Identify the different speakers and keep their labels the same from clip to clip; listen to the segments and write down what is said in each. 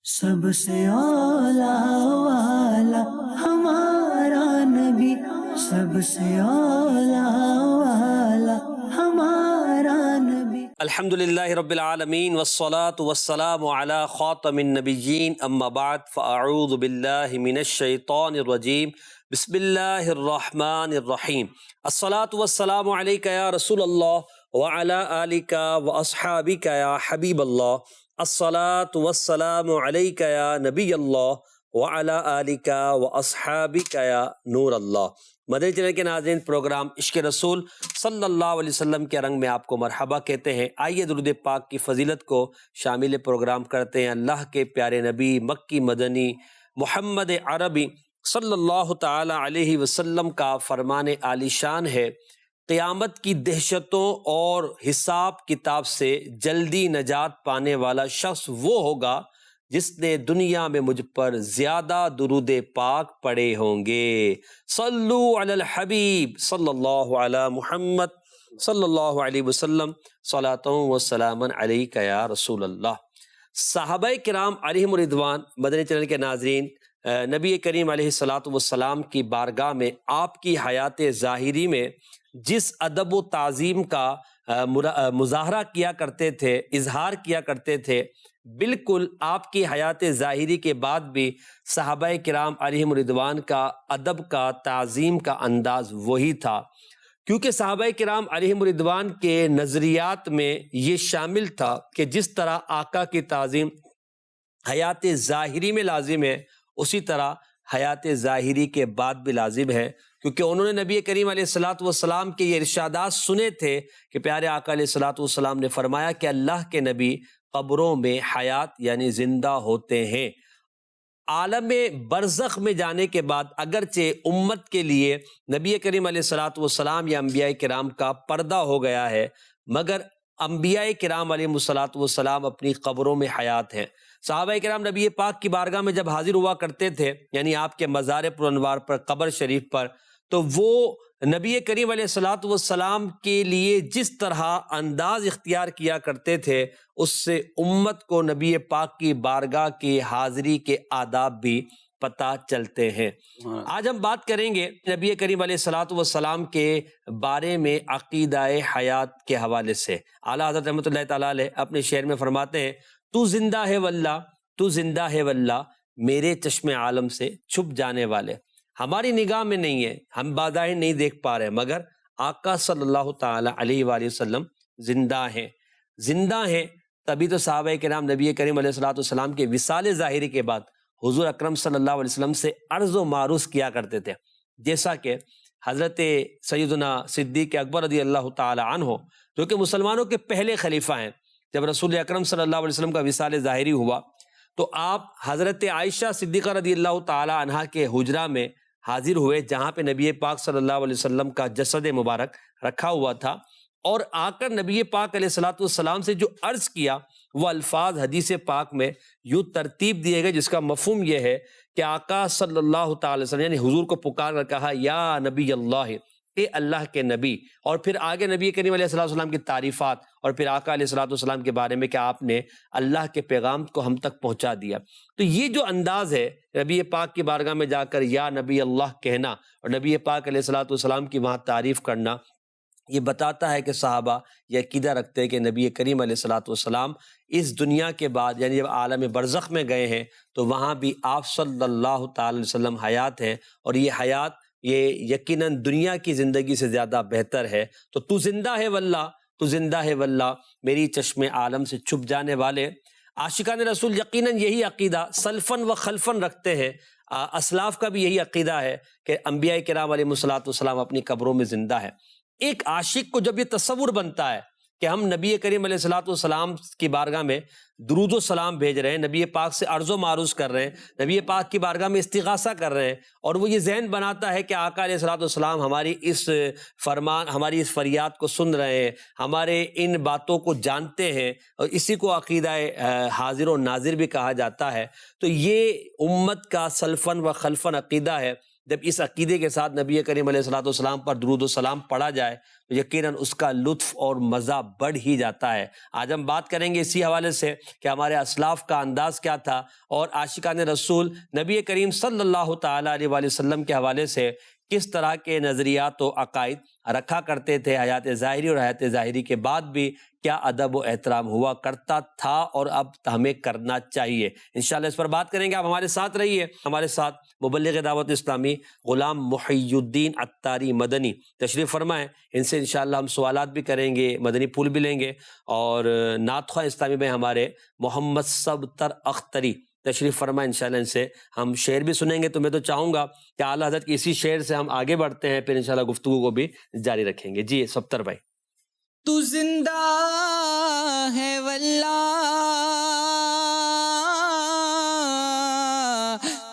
Speaker 1: سب سے اولا والا ہمارا نبی، سب سے اولا والا ہمارا نبی۔
Speaker 2: الحمدللہ رب العالمین والصلاة والسلام علی خاتم النبیین، اما بعد فاعوذ باللہ من الشیطان الرجیم، بسم اللہ الرحمن الرحیم۔ الصلاة والسلام علیکہ یا رسول اللہ وعلی آلک واصحابک یا حبیب اللہ۔ الصلاة والسلام علیکہ یا نبی اللہ وعلی آلک واصحابک یا نور اللہ۔ مدنی چینل کے ناظرین، پروگرام عشق رسول صلی اللہ علیہ وسلم کے رنگ میں آپ کو مرحبا کہتے ہیں۔ آئیے درود پاک کی فضیلت کو شامل پروگرام کرتے ہیں۔ اللہ کے پیارے نبی مکی مدنی محمد عربی صلی اللہ تعالی علیہ وسلم کا فرمان عالی شان ہے، قیامت کی دہشتوں اور حساب کتاب سے جلدی نجات پانے والا شخص وہ ہوگا جس نے دنیا میں مجھ پر زیادہ درود پاک پڑھے ہوں گے۔ صلو علی الحبیب صلی اللہ علی محمد صلی اللہ علیہ وسلم، صلاۃ و سلام علیک یا رسول اللہ۔ صحابہ کرام علیہم رضوان، مدنی چینل کے ناظرین، نبی کریم علیہ الصلاۃ والسلام کی بارگاہ میں آپ کی حیات ظاہری میں جس ادب و تعظیم کا مظاہرہ کیا کرتے تھے، اظہار کیا کرتے تھے، بالکل آپ کی حیات ظاہری کے بعد بھی صحابہ کرام علیہم رضوان کا ادب کا، تعظیم کا انداز وہی تھا، کیونکہ صحابہ کرام علیہم رضوان کے نظریات میں یہ شامل تھا کہ جس طرح آقا کی تعظیم حیات ظاہری میں لازم ہے، اسی طرح حیات ظاہری کے بعد بھی لازم ہے، کیونکہ انہوں نے نبی کریم علیہ الصلاۃ والسلام کے یہ ارشادات سنے تھے کہ پیارے آقا علیہ الصلاۃ والسلام نے فرمایا کہ اللہ کے نبی قبروں میں حیات یعنی زندہ ہوتے ہیں۔ عالم برزخ میں جانے کے بعد اگرچہ امت کے لیے نبی کریم علیہ الصلاۃ والسلام یا انبیاء کرام کا پردہ ہو گیا ہے، مگر انبیاء کرام علیہ الصلاۃ والسلام اپنی قبروں میں حیات ہیں۔ صحابہ کرام نبی پاک کی بارگاہ میں جب حاضر ہوا کرتے تھے، یعنی آپ کے مزار پر انوار پر، قبر شریف پر، تو وہ نبی کریم علیہ الصلاۃ والسلام کے لیے جس طرح انداز اختیار کیا کرتے تھے، اس سے امت کو نبی پاک کی بارگاہ کی حاضری کے آداب بھی پتہ چلتے ہیں۔ آج ہم بات کریں گے نبی کریم علیہ الصلاۃ والسلام کے بارے میں عقیدہ حیات کے حوالے سے۔ اعلیٰ حضرت رحمۃ اللہ تعالیٰ علیہ اپنے شعر میں فرماتے ہیں، تو زندہ ہے واللہ، تو زندہ ہے واللہ، میرے چشم عالم سے چھپ جانے والے۔ ہماری نگاہ میں نہیں ہے، ہم بظاہر نہیں دیکھ پا رہے، مگر آقا صلی اللہ تعالی علیہ وآلہ وسلم زندہ ہیں۔ زندہ ہیں تبھی تو صحابہ کرام نبی کریم علیہ الصلوۃ والسلام کے وصال ظاہری کے بعد حضور اکرم صلی اللہ علیہ وسلم سے عرض و معروض کیا کرتے تھے، جیسا کہ حضرت سیدنا صدیق اکبر رضی اللہ تعالی عنہ، جو کہ مسلمانوں کے پہلے خلیفہ ہیں، جب رسول اکرم صلی اللہ علیہ وسلم کا وصال ظاہری ہوا تو آپ حضرت عائشہ صدیقہ رضی اللہ تعالی عنہا کے حجرہ میں حاضر ہوئے، جہاں پہ نبی پاک صلی اللہ علیہ وسلم کا جسد مبارک رکھا ہوا تھا، اور آ کر نبی پاک علیہ الصلوۃ والسلام سے جو عرض کیا وہ الفاظ حدیث پاک میں یوں ترتیب دیے گئے، جس کا مفہوم یہ ہے کہ آقا صلی اللہ تعالی وسلم یعنی حضور کو پکار کر کہا، یا نبی اللہ، اے اللہ کے نبی، اور پھر آگے نبی کریم علیہ الصلوۃ والسلام کی تعریفات، اور پھر آقا علیہ الصلوۃ والسلام کے بارے میں کہ آپ نے اللہ کے پیغام کو ہم تک پہنچا دیا۔ تو یہ جو انداز ہے نبی پاک کی بارگاہ میں جا کر یا نبی اللہ کہنا اور نبی پاک علیہ الصلوۃ والسلام کی وہاں تعریف کرنا، یہ بتاتا ہے کہ صحابہ یہ عقیدہ رکھتے ہیں کہ نبی کریم علیہ الصلوۃ والسلام اس دنیا کے بعد یعنی جب عالم برزخ میں گئے ہیں تو وہاں بھی آپ صلی اللہ تعالی وسلم حیات ہیں، اور یہ حیات یہ یقیناً دنیا کی زندگی سے زیادہ بہتر ہے۔ تو زندہ ہے واللہ، تو زندہ ہے واللہ، میری چشم عالم سے چھپ جانے والے۔ عاشقان رسول یقیناً یہی عقیدہ سلفاً و خلفاً رکھتے ہیں، اسلاف کا بھی یہی عقیدہ ہے کہ انبیاء کرام علیہ الصلوۃ والسلام اپنی قبروں میں زندہ ہے۔ ایک عاشق کو جب یہ تصور بنتا ہے کہ ہم نبی کریم علیہ الصلوۃ والسلام کی بارگاہ میں درود و سلام بھیج رہے ہیں، نبی پاک سے عرض و معروض کر رہے ہیں، نبی پاک کی بارگاہ میں استغاثہ کر رہے ہیں، اور وہ یہ ذہن بناتا ہے کہ آقا علیہ الصلوۃ والسلام ہماری اس فرمان، ہماری اس فریاد کو سن رہے ہیں، ہمارے ان باتوں کو جانتے ہیں، اور اسی کو عقیدہ حاضر و ناظر بھی کہا جاتا ہے۔ تو یہ امت کا سلفاً و خلفاً عقیدہ ہے۔ جب اس عقیدے کے ساتھ نبی کریم علیہ الصلوۃ والسلام پر درود و سلام پڑھا جائے یقیناً اس کا لطف اور مزہ بڑھ ہی جاتا ہے۔ آج ہم بات کریں گے اسی حوالے سے کہ ہمارے اسلاف کا انداز کیا تھا اور عاشقان رسول نبی کریم صلی اللہ تعالیٰ علیہ وآلہ وسلم کے حوالے سے کس طرح کے نظریات و عقائد رکھا کرتے تھے، حیات ظاہری اور حیات ظاہری کے بعد بھی کیا ادب و احترام ہوا کرتا تھا اور اب ہمیں کرنا چاہیے۔ انشاءاللہ اس پر بات کریں گے، آپ ہمارے ساتھ رہیے۔ ہمارے ساتھ مبلغ دعوت اسلامی غلام محی الدین عطاری مدنی تشریف فرمائیں، ان سے انشاءاللہ ہم سوالات بھی کریں گے، مدنی پھول بھی لیں گے، اور نعت خواہ اسلامی میں ہمارے محمد سبتر اختری تشریف فرمائیں، انشاءاللہ ان سے ہم شعر بھی سنیں گے۔ تو میں تو چاہوں گا کہ اعلیٰ حضرت کی اسی شعر سے ہم آگے بڑھتے ہیں، پھر انشاءاللہ گفتگو کو بھی جاری رکھیں گے۔ جی سبتر بھائی۔
Speaker 3: تو زندہ ہے واللہ،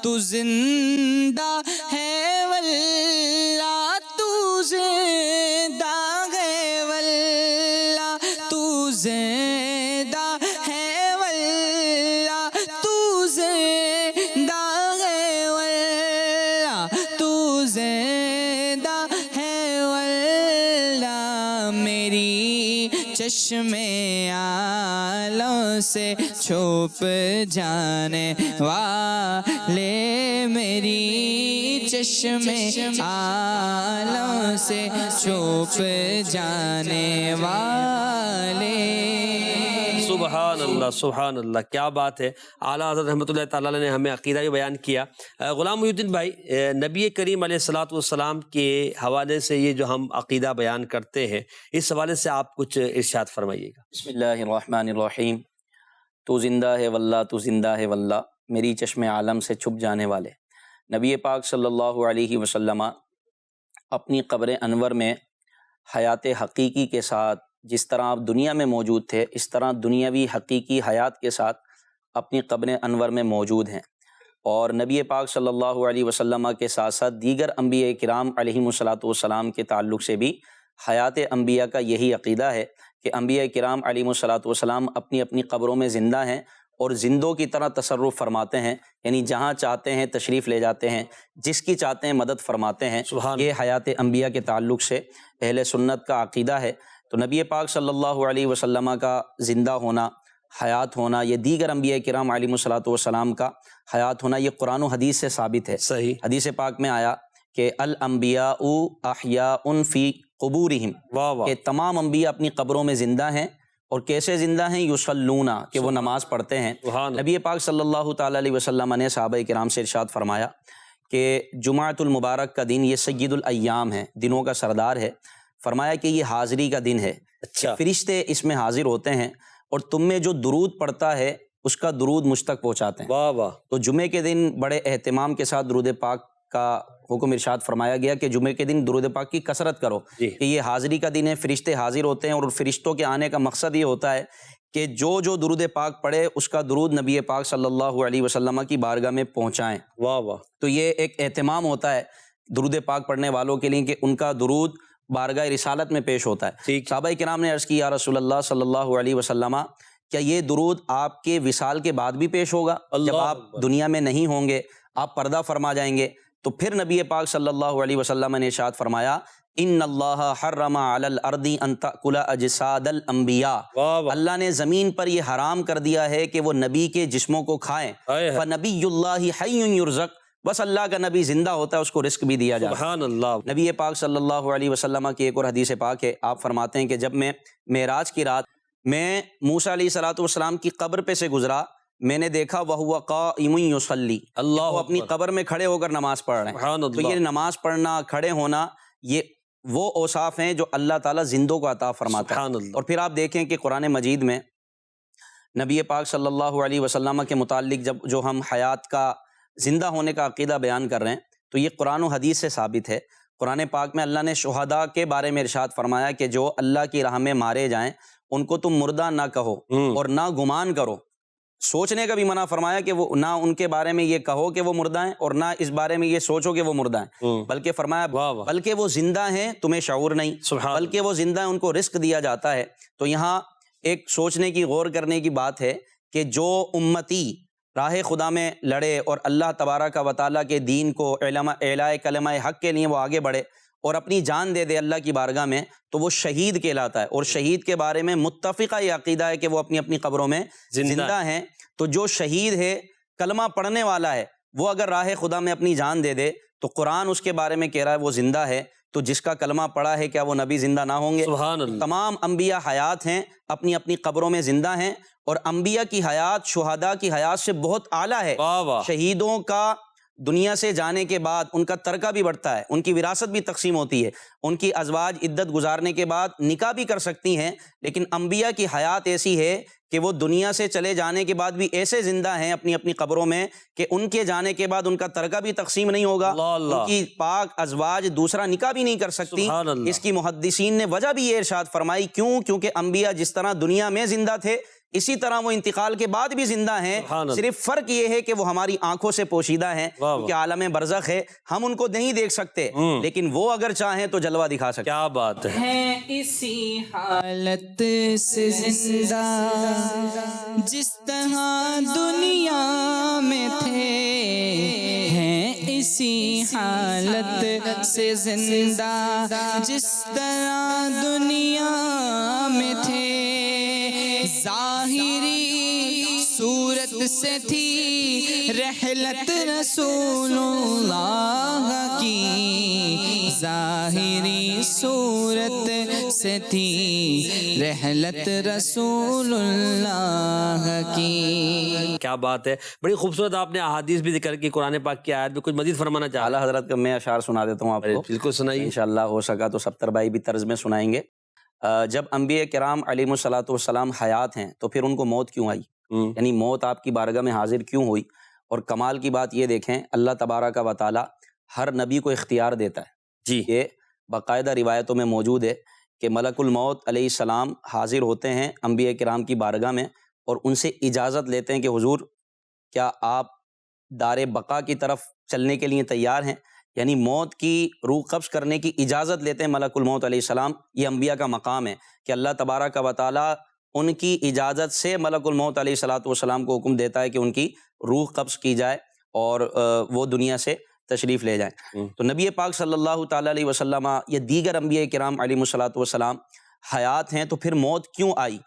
Speaker 3: تو زندہ ہے واللہ، تو زندہ ہے واللہ، تو زندہ ہے واللہ، تو زندہ ہے واللہ، تو زندہ ہے واللہ، میری چشم عالم سے چھپ جانے والے، میری چشم عالم سے چھپ جانے والے۔
Speaker 2: سبحان اللہ سبحان اللہ، کیا بات ہے۔ اعلیٰ حضرت رحمۃ اللہ تعالیٰ علیہ نے ہمیں عقیدہ بھی بیان کیا۔ غلام محی الدین بھائی، نبی کریم علیہ الصلوۃ والسلام کے حوالے سے یہ جو ہم عقیدہ بیان کرتے ہیں، اس حوالے سے آپ کچھ ارشاد فرمائیے گا۔
Speaker 4: بسم اللہ الرحمن الرحیم۔ تو زندہ ہے واللہ، تو زندہ ہے واللہ، میری چشم عالم سے چھپ جانے والے۔ نبی پاک صلی اللہ علیہ وسلم اپنی قبر انور میں حیات حقیقی کے ساتھ جس طرح آپ دنیا میں موجود تھے، اس طرح دنیاوی حقیقی حیات کے ساتھ اپنی قبر انور میں موجود ہیں، اور نبی پاک صلی اللہ علیہ وسلم کے ساتھ ساتھ دیگر انبیاء کرام علیہم الصلوۃ والسلام کے تعلق سے بھی حیات انبیاء کا یہی عقیدہ ہے کہ انبیاء کرام علیہم الصلوۃ والسلام اپنی اپنی قبروں میں زندہ ہیں اور زندوں کی طرح تصرف فرماتے ہیں، یعنی جہاں چاہتے ہیں تشریف لے جاتے ہیں، جس کی چاہتے ہیں مدد فرماتے ہیں۔ یہ حیات انبیاء کے تعلق سے اہل سنت کا عقیدہ ہے۔ تو نبی پاک صلی اللہ علیہ وسلم کا زندہ ہونا، حیات ہونا، یہ دیگر انبیاء کرام علیہم الصلوۃ والسلام کا حیات ہونا، یہ قرآن و حدیث سے ثابت ہے۔
Speaker 2: صحیح،
Speaker 4: حدیث پاک میں آیا کہ الانبیاء احیاء فی قبورہم،
Speaker 2: واہ واہ،
Speaker 4: کہ تمام انبیاء اپنی قبروں میں زندہ ہیں، اور کیسے زندہ ہیں؟ یصلون، کہ وہ نماز پڑھتے ہیں۔
Speaker 2: سبحان اللہ۔
Speaker 4: نبی پاک صلی اللہ تعالیٰ علیہ وسلم نے صحابہ کرام سے ارشاد فرمایا کہ جمعۃ المبارک کا دن یہ سید الایام ہے، دنوں کا سردار ہے۔ فرمایا کہ یہ حاضری کا دن ہے،
Speaker 2: اچھا،
Speaker 4: فرشتے اس میں حاضر ہوتے ہیں اور تم میں جو درود پڑھتا ہے اس کا درود مجھ تک پہنچاتے ہیں۔
Speaker 2: واہ واہ،
Speaker 4: تو جمعے کے دن بڑے اہتمام کے ساتھ درود پاک کا حکم ارشاد فرمایا گیا کہ جمعے کے دن درود پاک کی کثرت کرو،
Speaker 2: جی،
Speaker 4: کہ یہ حاضری کا دن ہے، فرشتے حاضر ہوتے ہیں، اور فرشتوں کے آنے کا مقصد یہ ہوتا ہے کہ جو درود پاک پڑھے اس کا درود نبی پاک صلی اللہ علیہ وسلم کی بارگاہ میں پہنچائیں۔
Speaker 2: واہ واہ،
Speaker 4: تو یہ ایک اہتمام ہوتا ہے درود پاک پڑھنے والوں کے لیے کہ ان کا درود بارگاہ رسالت میں پیش ہوتا ہے۔
Speaker 2: ٹھیک،
Speaker 4: صحابہ کرام نے عرض کی یا رسول اللہ صلی اللہ علیہ وسلم، کیا یہ درود آپ کے وصال کے بعد بھی پیش ہوگا؟ جب آپ دنیا میں نہیں ہوں گے، آپ پردہ فرما جائیں گے؟ تو پھر نبی پاک صلی اللہ علیہ وسلم نے ارشاد فرمایا ان اللہ حرم علی الارض ان تأکل اجساد الانبیاء،
Speaker 2: واہ واہ،
Speaker 4: اللہ نے زمین پر یہ حرام کر دیا ہے کہ وہ نبی کے جسموں کو کھائیں۔
Speaker 2: ہائے ہائے،
Speaker 4: فنبی اللہ حی یرزق، بس اللہ کا نبی زندہ ہوتا ہے، اس کو رزق بھی دیا جاتا ہے۔
Speaker 2: سبحان اللہ،
Speaker 4: نبی پاک صلی اللہ علیہ وسلم کی ایک اور حدیث پاک ہے، آپ فرماتے ہیں کہ جب میں معراج کی رات میں موسیٰ علیہ الصلوۃ والسلام کی قبر پہ سے گزرا، میں نے دیکھا وَهُوَ قائم یصلی،
Speaker 2: اللہ
Speaker 4: وہ اپنی قبر میں کھڑے ہو کر نماز پڑھ رہے ہیں۔
Speaker 2: سبحان
Speaker 4: تو یہ
Speaker 2: اللہ،
Speaker 4: نماز پڑھنا، کھڑے ہونا، یہ وہ اوصاف ہیں جو اللہ تعالیٰ زندوں کو عطا فرماتا ہے۔
Speaker 2: سبحان اللہ،
Speaker 4: اور پھر آپ دیکھیں کہ قرآن مجید میں نبی پاک صلی اللہ علیہ وسلم کے متعلق جو ہم حیات کا، زندہ ہونے کا عقیدہ بیان کر رہے ہیں، تو یہ قرآن و حدیث سے ثابت ہے۔ قرآن پاک میں اللہ نے شہداء کے بارے میں ارشاد فرمایا کہ جو اللہ کی راہ میں مارے جائیں ان کو تم مردہ نہ کہو اور نہ گمان کرو، سوچنے کا بھی منع فرمایا کہ وہ نہ ان کے بارے میں یہ کہو کہ وہ مردہ ہیں اور نہ اس بارے میں یہ سوچو کہ وہ مردہ ہیں، بلکہ فرمایا بلکہ وہ زندہ ہیں، تمہیں شعور نہیں، بلکہ وہ زندہ ہیں، ان کو رزق دیا جاتا ہے۔ تو یہاں ایک سوچنے کی، غور کرنے کی بات ہے کہ جو امتی راہ خدا میں لڑے اور اللہ تبارک و تعالیٰ کے دین کو اعلاء کلمہ حق کے لیے وہ آگے بڑھے، اور اپنی جان دے دے اللہ کی بارگاہ میں تو وہ شہید کہلاتا ہے. اور شہید کے بارے میں متفقہ یہ عقیدہ ہے کہ وہ اپنی اپنی قبروں میں زندہ ہیں. تو جو شہید ہے، کلمہ پڑھنے والا ہے، وہ اگر راہ خدا میں اپنی جان دے دے تو قرآن اس کے بارے میں کہہ رہا ہے وہ زندہ ہے. تو جس کا کلمہ پڑھا ہے کیا وہ نبی زندہ نہ ہوں گے؟
Speaker 2: سبحان اللہ.
Speaker 4: تمام انبیاء حیات ہیں، اپنی اپنی قبروں میں زندہ ہیں. اور انبیاء کی حیات شہداء کی حیات سے بہت اعلیٰ ہے.
Speaker 2: واہ واہ.
Speaker 4: شہیدوں کا دنیا سے جانے کے بعد ان کا ترکہ بھی بڑھتا ہے، ان کی وراثت بھی تقسیم ہوتی ہے، ان کی ازواج عدت گزارنے کے بعد نکاح بھی کر سکتی ہیں. لیکن انبیاء کی حیات ایسی ہے کہ وہ دنیا سے چلے جانے کے بعد بھی ایسے زندہ ہیں اپنی اپنی قبروں میں کہ ان کے جانے کے بعد ان کا ترکہ بھی تقسیم نہیں ہوگا.
Speaker 2: اللہ اللہ.
Speaker 4: ان کی پاک ازواج دوسرا نکاح بھی نہیں کر سکتی.
Speaker 2: سبحان اللہ.
Speaker 4: اس کی محدثین نے وجہ بھی یہ ارشاد فرمائی، کیونکہ انبیاء جس طرح دنیا میں زندہ تھے اسی طرح وہ انتقال کے بعد بھی زندہ ہیں.
Speaker 2: سبحان اللہ.
Speaker 4: صرف فرق یہ ہے کہ وہ ہماری آنکھوں سے پوشیدہ ہیں
Speaker 2: واہ واہ.
Speaker 4: کیونکہ عالم برزخ ہے، ہم ان کو نہیں دیکھ سکتے لیکن وہ اگر چاہیں تو جلوہ دکھا سکتے.
Speaker 2: کیا بات ہے.
Speaker 3: ہیں اسی حالت سے زندہ جس طرح دنیا میں تھے، ہیں اسی حالت سے زندہ جس طرح دنیا میں تھے. ظاہری صورت سے تھی رحلت رسول اللہ کی، ظاہری صورت سے تھی رحلت رسول اللہ کی.
Speaker 2: کیا بات ہے. بڑی خوبصورت آپ نے احادیث بھی ذکر کی، قرآن پاک کی آیت میں کچھ مزید فرمانا چاہ
Speaker 4: اعلیٰ حضرت کا میں اشعار سنا دیتا ہوں آپ کو.
Speaker 2: بالکل سنائیے.
Speaker 4: انشاءاللہ ہو سکا تو ستر بھائی بھی طرز میں سنائیں گے. جب انبیاء کرام علیہ الصلوۃ والسلام حیات ہیں تو پھر ان کو موت کیوں آئی؟ یعنی موت آپ کی بارگاہ میں حاضر کیوں ہوئی؟ اور کمال کی بات یہ دیکھیں، اللہ تبارک و تعالی ہر نبی کو اختیار دیتا ہے.
Speaker 2: جی.
Speaker 4: یہ باقاعدہ روایتوں میں موجود ہے کہ ملک الموت علیہ السلام حاضر ہوتے ہیں انبیاء کرام کی بارگاہ میں اور ان سے اجازت لیتے ہیں کہ حضور کیا آپ دار بقا کی طرف چلنے کے لیے تیار ہیں؟ یعنی موت کی روح قبض کرنے کی اجازت لیتے ہیں ملک الموت علیہ السلام. یہ انبیاء کا مقام ہے کہ اللہ تبارک و تعالی ان کی اجازت سے ملک الموت علیہ الصلوۃ والسلام کو حکم دیتا ہے کہ ان کی روح قبض کی جائے اور وہ دنیا سے تشریف لے جائیں. تو نبی پاک صلی اللہ تعالیٰ علیہ وسلم یا دیگر انبیاء کرام علیہ الصلوۃ والسلام حیات ہیں تو پھر موت کیوں آئی؟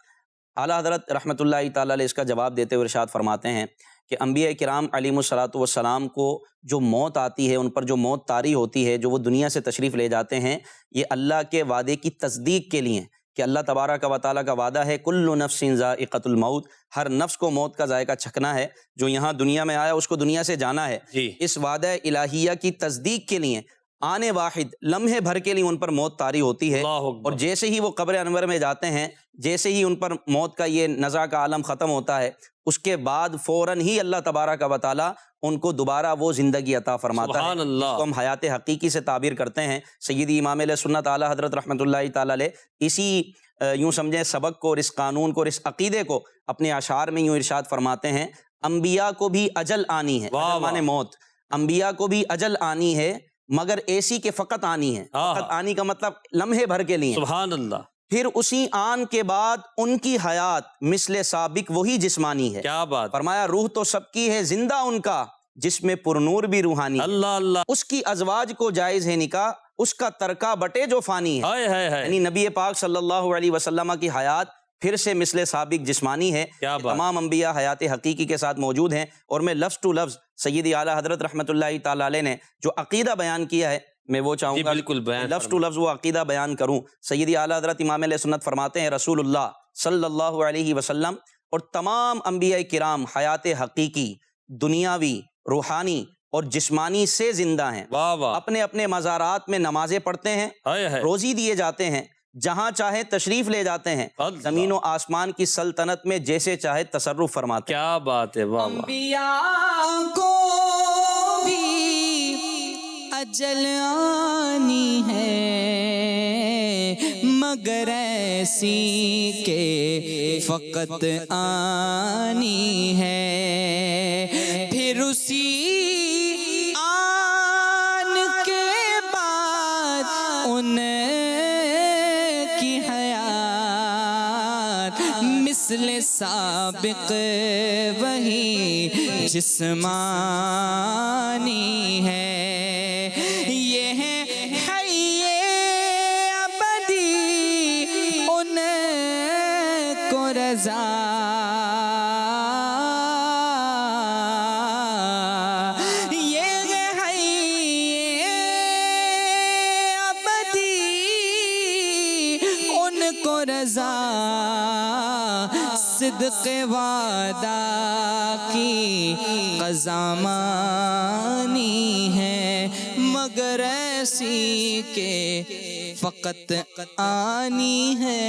Speaker 4: اعلیٰ حضرت رحمۃ اللہ تعالیٰ علیہ اس کا جواب دیتے ہوئے ارشاد فرماتے ہیں کہ انبیاء کرام علیہ الصلوۃ والسلام کو جو موت آتی ہے، ان پر جو موت طاری ہوتی ہے، جو وہ دنیا سے تشریف لے جاتے ہیں، یہ اللہ کے وعدے کی تصدیق کے لیے کہ اللہ تبارک و تعالیٰ کا وعدہ ہے کل نفس ذائقۃ الموت، ہر نفس کو موت کا ذائقہ چکھنا ہے. جو یہاں دنیا میں آیا اس کو دنیا سے جانا ہے.
Speaker 2: جی.
Speaker 4: اس وعدہ الہیہ کی تصدیق کے لیے آنے واحد لمحے بھر کے لیے ان پر موت طاری ہوتی ہے.
Speaker 2: اللہ اکبر.
Speaker 4: اور جیسے ہی وہ قبر انور میں جاتے ہیں، جیسے ہی ان پر موت کا یہ نزع کا عالم ختم ہوتا ہے، اس کے بعد فوراً ہی اللہ تبارک و تعالیٰ ان کو دوبارہ وہ زندگی عطا فرماتا ہے.
Speaker 2: سبحان اللہ.
Speaker 4: اس کو ہم حیات حقیقی سے تعبیر کرتے ہیں. سیدی امام علیہ سنت اعلیٰ حضرت رحمۃ اللہ تعالیٰ علیہ اسی یوں سمجھیں سبق کو اور اس قانون کو اور اس عقیدے کو اپنے اشعار میں یوں ارشاد فرماتے ہیں، انبیاء کو بھی اجل آنی ہے.
Speaker 2: واہ
Speaker 4: اجل مانے موت. انبیاء کو بھی اجل آنی ہے مگر ایسی کہ فقط آنی ہے. فقط آنی کا مطلب لمحے بھر کے لیے.
Speaker 2: سبحان اللہ.
Speaker 4: پھر اسی آن کے بعد ان کی حیات مثل سابق وہی جسمانی ہے.
Speaker 2: کیا بات.
Speaker 4: فرمایا روح تو سب کی ہے زندہ ان کا جس میں پرنور بھی روحانی ہے.
Speaker 2: اللہ اللہ.
Speaker 4: اس کی ازواج کو جائز ہے نکاح، اس کا ترکہ بٹے جو فانی ہے.
Speaker 2: ہائے ہائے ہائے.
Speaker 4: یعنی نبی پاک صلی اللہ علیہ وسلم کی حیات پھر سے مثل سابق جسمانی ہے.
Speaker 2: کیا بات.
Speaker 4: تمام انبیاء حیات حقیقی کے ساتھ موجود ہیں. اور میں لفظ ٹو لفظ سیدی اعلیٰ حضرت رحمۃ اللہ تعالیٰ علیہ نے جو عقیدہ بیان کیا ہے میں وہ چاہوں گا
Speaker 2: بالکل
Speaker 4: لفظ ٹو لفظ وہ عقیدہ بیان کروں. سیدی اعلیٰ حضرت امام علیہ سنت فرماتے ہیں رسول اللہ صلی اللہ علیہ وسلم اور تمام انبیاء کرام حیات حقیقی دنیاوی روحانی اور جسمانی سے زندہ ہیں.
Speaker 2: واہ واہ.
Speaker 4: اپنے اپنے مزارات میں نمازیں پڑھتے ہیں،
Speaker 2: ہائے ہائے.
Speaker 4: روزی دیے جاتے ہیں، جہاں چاہے تشریف لے جاتے ہیں، زمین و آسمان کی سلطنت میں جیسے چاہے تصرف فرماتے ہیں.
Speaker 2: کیا بات ہے. واہ واہ.
Speaker 3: انبیاء کو بھی اجل آنی ہے مگر ایسی کہ فقط آنی ہے. پھر اسی آن کے بعد ان کی حیات مثل سابق وہی جسمانی ہے. یہ ہے حی صدق وعدہ کی قضا مانی ہے، مگر ایسی کہ فقط آنی ہے۔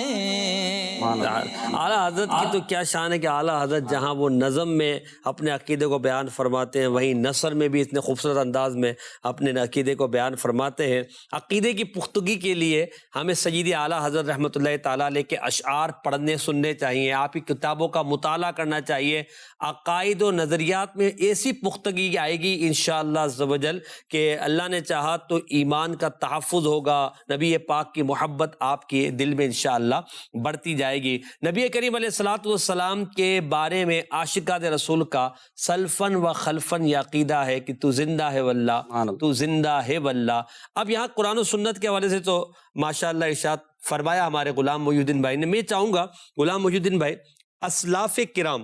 Speaker 2: اعلیٰ حضرت کی تو کیا شان ہے کہ اعلیٰ حضرت جہاں وہ نظم میں اپنے عقیدے کو بیان فرماتے ہیں، وہیں نثر میں بھی اتنے خوبصورت انداز میں اپنے عقیدے کو بیان فرماتے ہیں۔ عقیدے کی پختگی کے لیے ہمیں سیدی اعلیٰ حضرت رحمۃ اللہ تعالیٰ علیہ کے اشعار پڑھنے سننے چاہیے، آپ کی کتابوں کا مطالعہ کرنا چاہیے۔ عقائد و نظریات میں ایسی پختگی آئے گی انشاءاللہ عز و جل کہ اللہ نے چاہا تو ایمان کا تحفظ ہوگا، نبی پاک کی محبت آپ کے دل میں انشاءاللہ بڑھتی جائے گی۔ نبی کریم علیہ الصلوۃ والسلام کے بارے میں عاشقان رسول کا سلفن و خلفن یہ عقیدہ ہے کہ تو زندہ ہے واللہ، تو زندہ ہے واللہ۔ اب یہاں قرآن و سنت کے حوالے سے تو ماشاءاللہ ارشاد فرمایا ہمارے غلام محی الدین بھائی نے۔ میں چاہوں گا غلام محی الدین بھائی، اسلاف کرام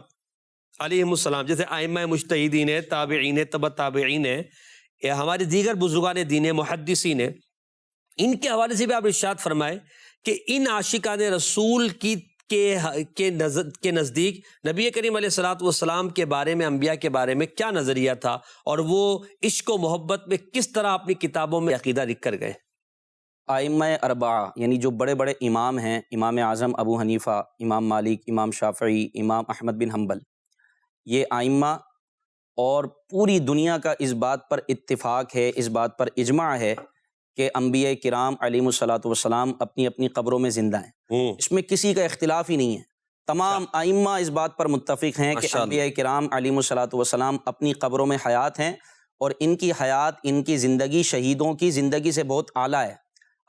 Speaker 2: علیہم السلام، جیسے ائمہ مجتہدین ہیں، تابعین ہیں، تبع تابعین ہیں، یا ہمارے دیگر بزرگان دین محدثین ہیں، ان کے حوالے سے بھی آپ ارشاد فرمائے کہ ان عاشقان رسول کے نزدیک نبی کریم علیہ الصلوۃ والسلام کے بارے میں، انبیاء کے بارے میں کیا نظریہ تھا، اور وہ عشق و محبت میں کس طرح اپنی کتابوں میں عقیدہ لکھ کر گئے؟
Speaker 4: ائمہ اربعہ یعنی جو بڑے بڑے امام ہیں، امام اعظم ابو حنیفہ، امام مالک، امام شافعی، امام احمد بن حنبل، یہ ائمہ اور پوری دنیا کا اس بات پر اتفاق ہے، اس بات پر اجماع ہے کہ انبیاء کرام علیہم الصلوۃ والسلام اپنی اپنی قبروں میں زندہ ہیں۔ اس میں کسی کا اختلاف ہی نہیں ہے، تمام ائمہ اس بات پر متفق ہیں کہ انبیاء کرام علیہم الصلوۃ والسلام اپنی قبروں میں حیات ہیں، اور ان کی حیات، ان کی زندگی شہیدوں کی زندگی سے بہت اعلیٰ ہے۔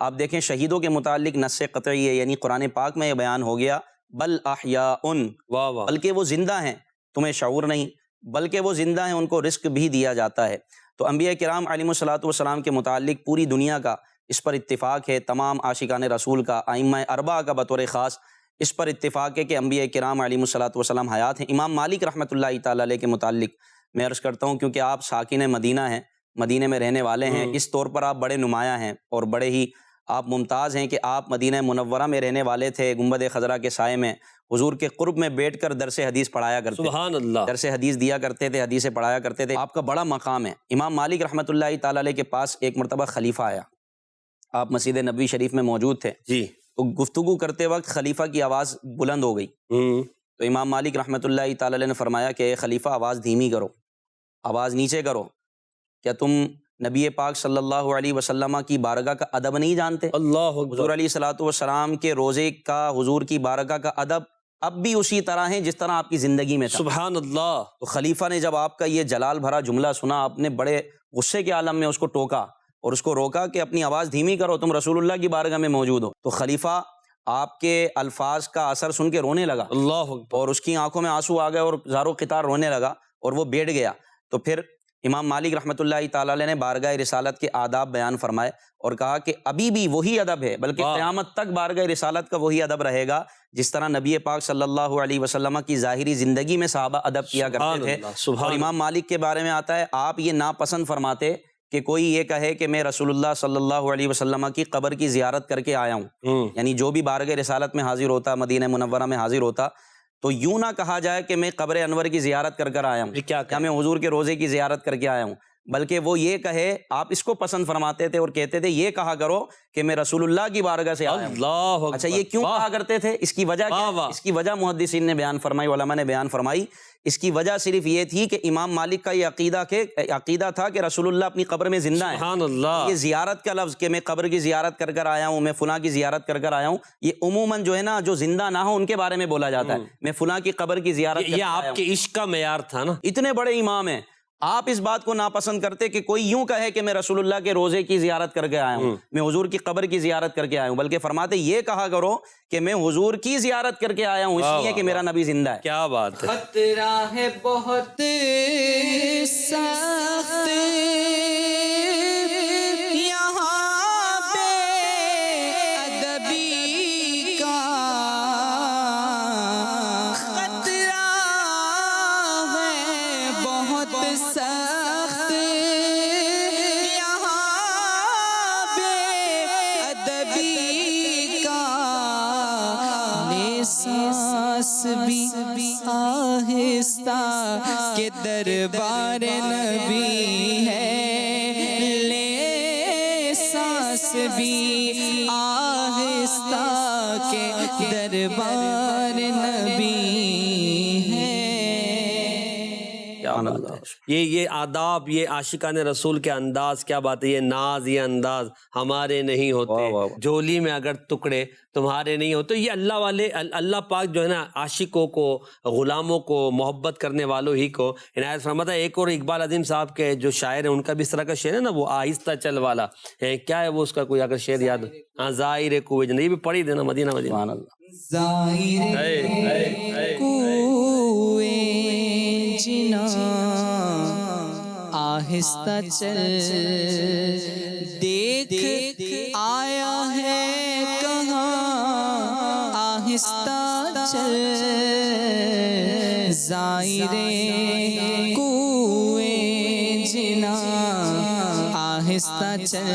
Speaker 4: آپ دیکھیں شہیدوں کے متعلق نص قطعی ہے، یعنی قرآن پاک میں یہ بیان ہو گیا، بل احیاء، بلکہ وہ زندہ ہیں، تمہیں شعور نہیں، بلکہ وہ زندہ ہیں، ان کو رزق بھی دیا جاتا ہے۔ تو انبیاء کرام علیہم الصلوۃ والسلام کے متعلق پوری دنیا کا اس پر اتفاق ہے، تمام عاشقان رسول کا، ائمہ اربعہ کا بطور خاص اس پر اتفاق ہے کہ انبیاء کرام علیہم الصلوۃ والسلام حیات ہیں۔ امام مالک رحمۃ اللہ تعالیٰ علیہ کے متعلق میں عرض کرتا ہوں، کیونکہ آپ ساکن مدینہ ہیں، مدینہ میں رہنے والے ہیں، اس طور پر آپ بڑے نمایاں ہیں اور بڑے ہی آپ ممتاز ہیں کہ آپ مدینہ منورہ میں رہنے والے تھے، گنبد خضرا کے سائے میں حضور کے قرب میں بیٹھ کر درس حدیث پڑھایا کرتے تھے،
Speaker 2: سبحان اللہ،
Speaker 4: درس حدیث دیا کرتے تھے، حدیثیں پڑھایا کرتے تھے، آپ کا بڑا مقام ہے۔ امام مالک رحمۃ اللہ تعالیٰ علیہ کے پاس ایک مرتبہ خلیفہ آیا، آپ مسجد نبوی شریف میں موجود تھے،
Speaker 2: جی،
Speaker 4: تو گفتگو کرتے وقت خلیفہ کی آواز بلند ہو گئی، تو امام مالک رحمۃ اللہ تعالیٰ علیہ نے فرمایا کہ اے خلیفہ آواز دھیمی کرو، آواز نیچے کرو، کیا تم نبی پاک صلی اللہ علیہ وسلم کی بارگاہ کا ادب نہیں جانتے؟
Speaker 2: اللہ
Speaker 4: حضور علیہ الصلوۃ والسلام کے روزے کا، حضور کی بارگاہ کا ادب اب بھی اسی طرح ہے جس طرح آپ کی زندگی میں تھا۔
Speaker 2: سبحان اللہ۔
Speaker 4: تو خلیفہ نے جب آپ کا یہ جلال بھرا جملہ سنا، آپ نے بڑے غصے کے عالم میں اس کو ٹوکا اور اس کو روکا کہ اپنی آواز دھیمی کرو، تم رسول اللہ کی بارگاہ میں موجود ہو۔ تو خلیفہ آپ کے الفاظ کا اثر سن کے رونے لگا،
Speaker 2: اللہ اکبر،
Speaker 4: اور اس کی آنکھوں میں آنسو آ گئے اور زارو قطار رونے لگا اور وہ بیٹھ گیا۔ تو پھر امام مالک رحمۃ اللہ تعالیٰ علیہ نے بارگاہ رسالت کے آداب بیان فرمائے اور کہا کہ ابھی بھی وہی ادب ہے، بلکہ قیامت تک بارگاہ رسالت کا وہی ادب رہے گا جس طرح نبی پاک صلی اللہ علیہ وسلم کی ظاہری زندگی میں صحابہ ادب کیا کرتے تھے۔ اور امام مالک کے بارے میں آتا ہے، آپ یہ ناپسند فرماتے کہ کوئی یہ کہے کہ میں رسول اللہ صلی اللہ علیہ وسلم کی قبر کی زیارت کر کے آیا ہوں، یعنی جو بھی بارگاہ رسالت میں حاضر ہوتا، مدینہ منورہ میں حاضر ہوتا، تو یوں نہ کہا جائے کہ میں قبر انور کی زیارت کر کر آیا ہوں، کیا میں حضور کے روزے کی زیارت کر کے آیا ہوں، بلکہ وہ یہ کہے، آپ اس کو پسند فرماتے تھے اور کہتے تھے یہ کہا کرو کہ میں رسول اللہ کی بارگاہ سے آیا ہوں۔ اچھا، یہ کیوں کہا کرتے تھے؟ اس کی وجہ کیا؟ اس کی وجہ محدثین نے بیان فرمائی، علماء نے بیان فرمائی۔ اس کی وجہ صرف یہ تھی کہ امام مالک کا یہ عقیدہ تھا کہ رسول اللہ اپنی قبر میں زندہ ہے۔
Speaker 2: سبحان اللہ۔
Speaker 4: یہ زیارت کا لفظ کہ میں قبر کی زیارت کر کر آیا ہوں، میں فلاں کی زیارت کر کر آیا ہوں، یہ عموماً جو ہے نا، جو زندہ نہ ہو ان کے بارے میں بولا جاتا ہے، میں فلاں کی قبر کی زیارت،
Speaker 2: یہ آپ کے عشق کا معیار تھا نا،
Speaker 4: اتنے بڑے امام ہیں، آپ اس بات کو ناپسند کرتے کہ کوئی یوں کہے کہ میں رسول اللہ کے روزے کی زیارت کر کے آیا ہوں، میں حضور کی قبر کی زیارت کر کے آیا ہوں، بلکہ فرماتے یہ کہا کرو کہ میں حضور کی زیارت کر کے آیا ہوں اس لیے کہ میرا نبی زندہ ہے۔
Speaker 2: کیا بات ہے۔
Speaker 3: خطرہ ہے بہت سخت یہاں پہ ادبی کا، خطرہ ہے بہت سخت یہاں پہ ادبی کا، سانس بھی کہ دربار نبی ہے، لے سانس بھی آہستہ کہ دربار نبی ہے۔
Speaker 2: کیا بات ہے۔ یہ آداب، یہ عاشقان رسول کے انداز، کیا بات ہے، یہ ناز، یہ انداز ہمارے نہیں ہوتے، جولی میں اگر ٹکڑے تمہارے نہیں ہوتے۔ یہ اللہ والے، اللہ پاک جو ہے نا عاشقوں کو، غلاموں کو، محبت کرنے والوں ہی کو عنایت فرماتا ہے۔ ایک اور اقبال عظیم صاحب کے جو شاعر ہیں ان کا بھی اس طرح کا شعر ہے نا، وہ آہستہ چل والا ہے، کیا ہے وہ اس کا کوئی اگر شعر یاد ہو؟ ہاں، ظاہر کوئے جنہ، یہ بھی پڑھی دینا، مدینہ مدینہ۔
Speaker 4: سبحان اللہ۔
Speaker 3: ظاہر کوئے جنا آہستہ چل، دیکھ آیا ہے کہاں آہستہ چل، ظاہر کوئے جنا آہستہ چل۔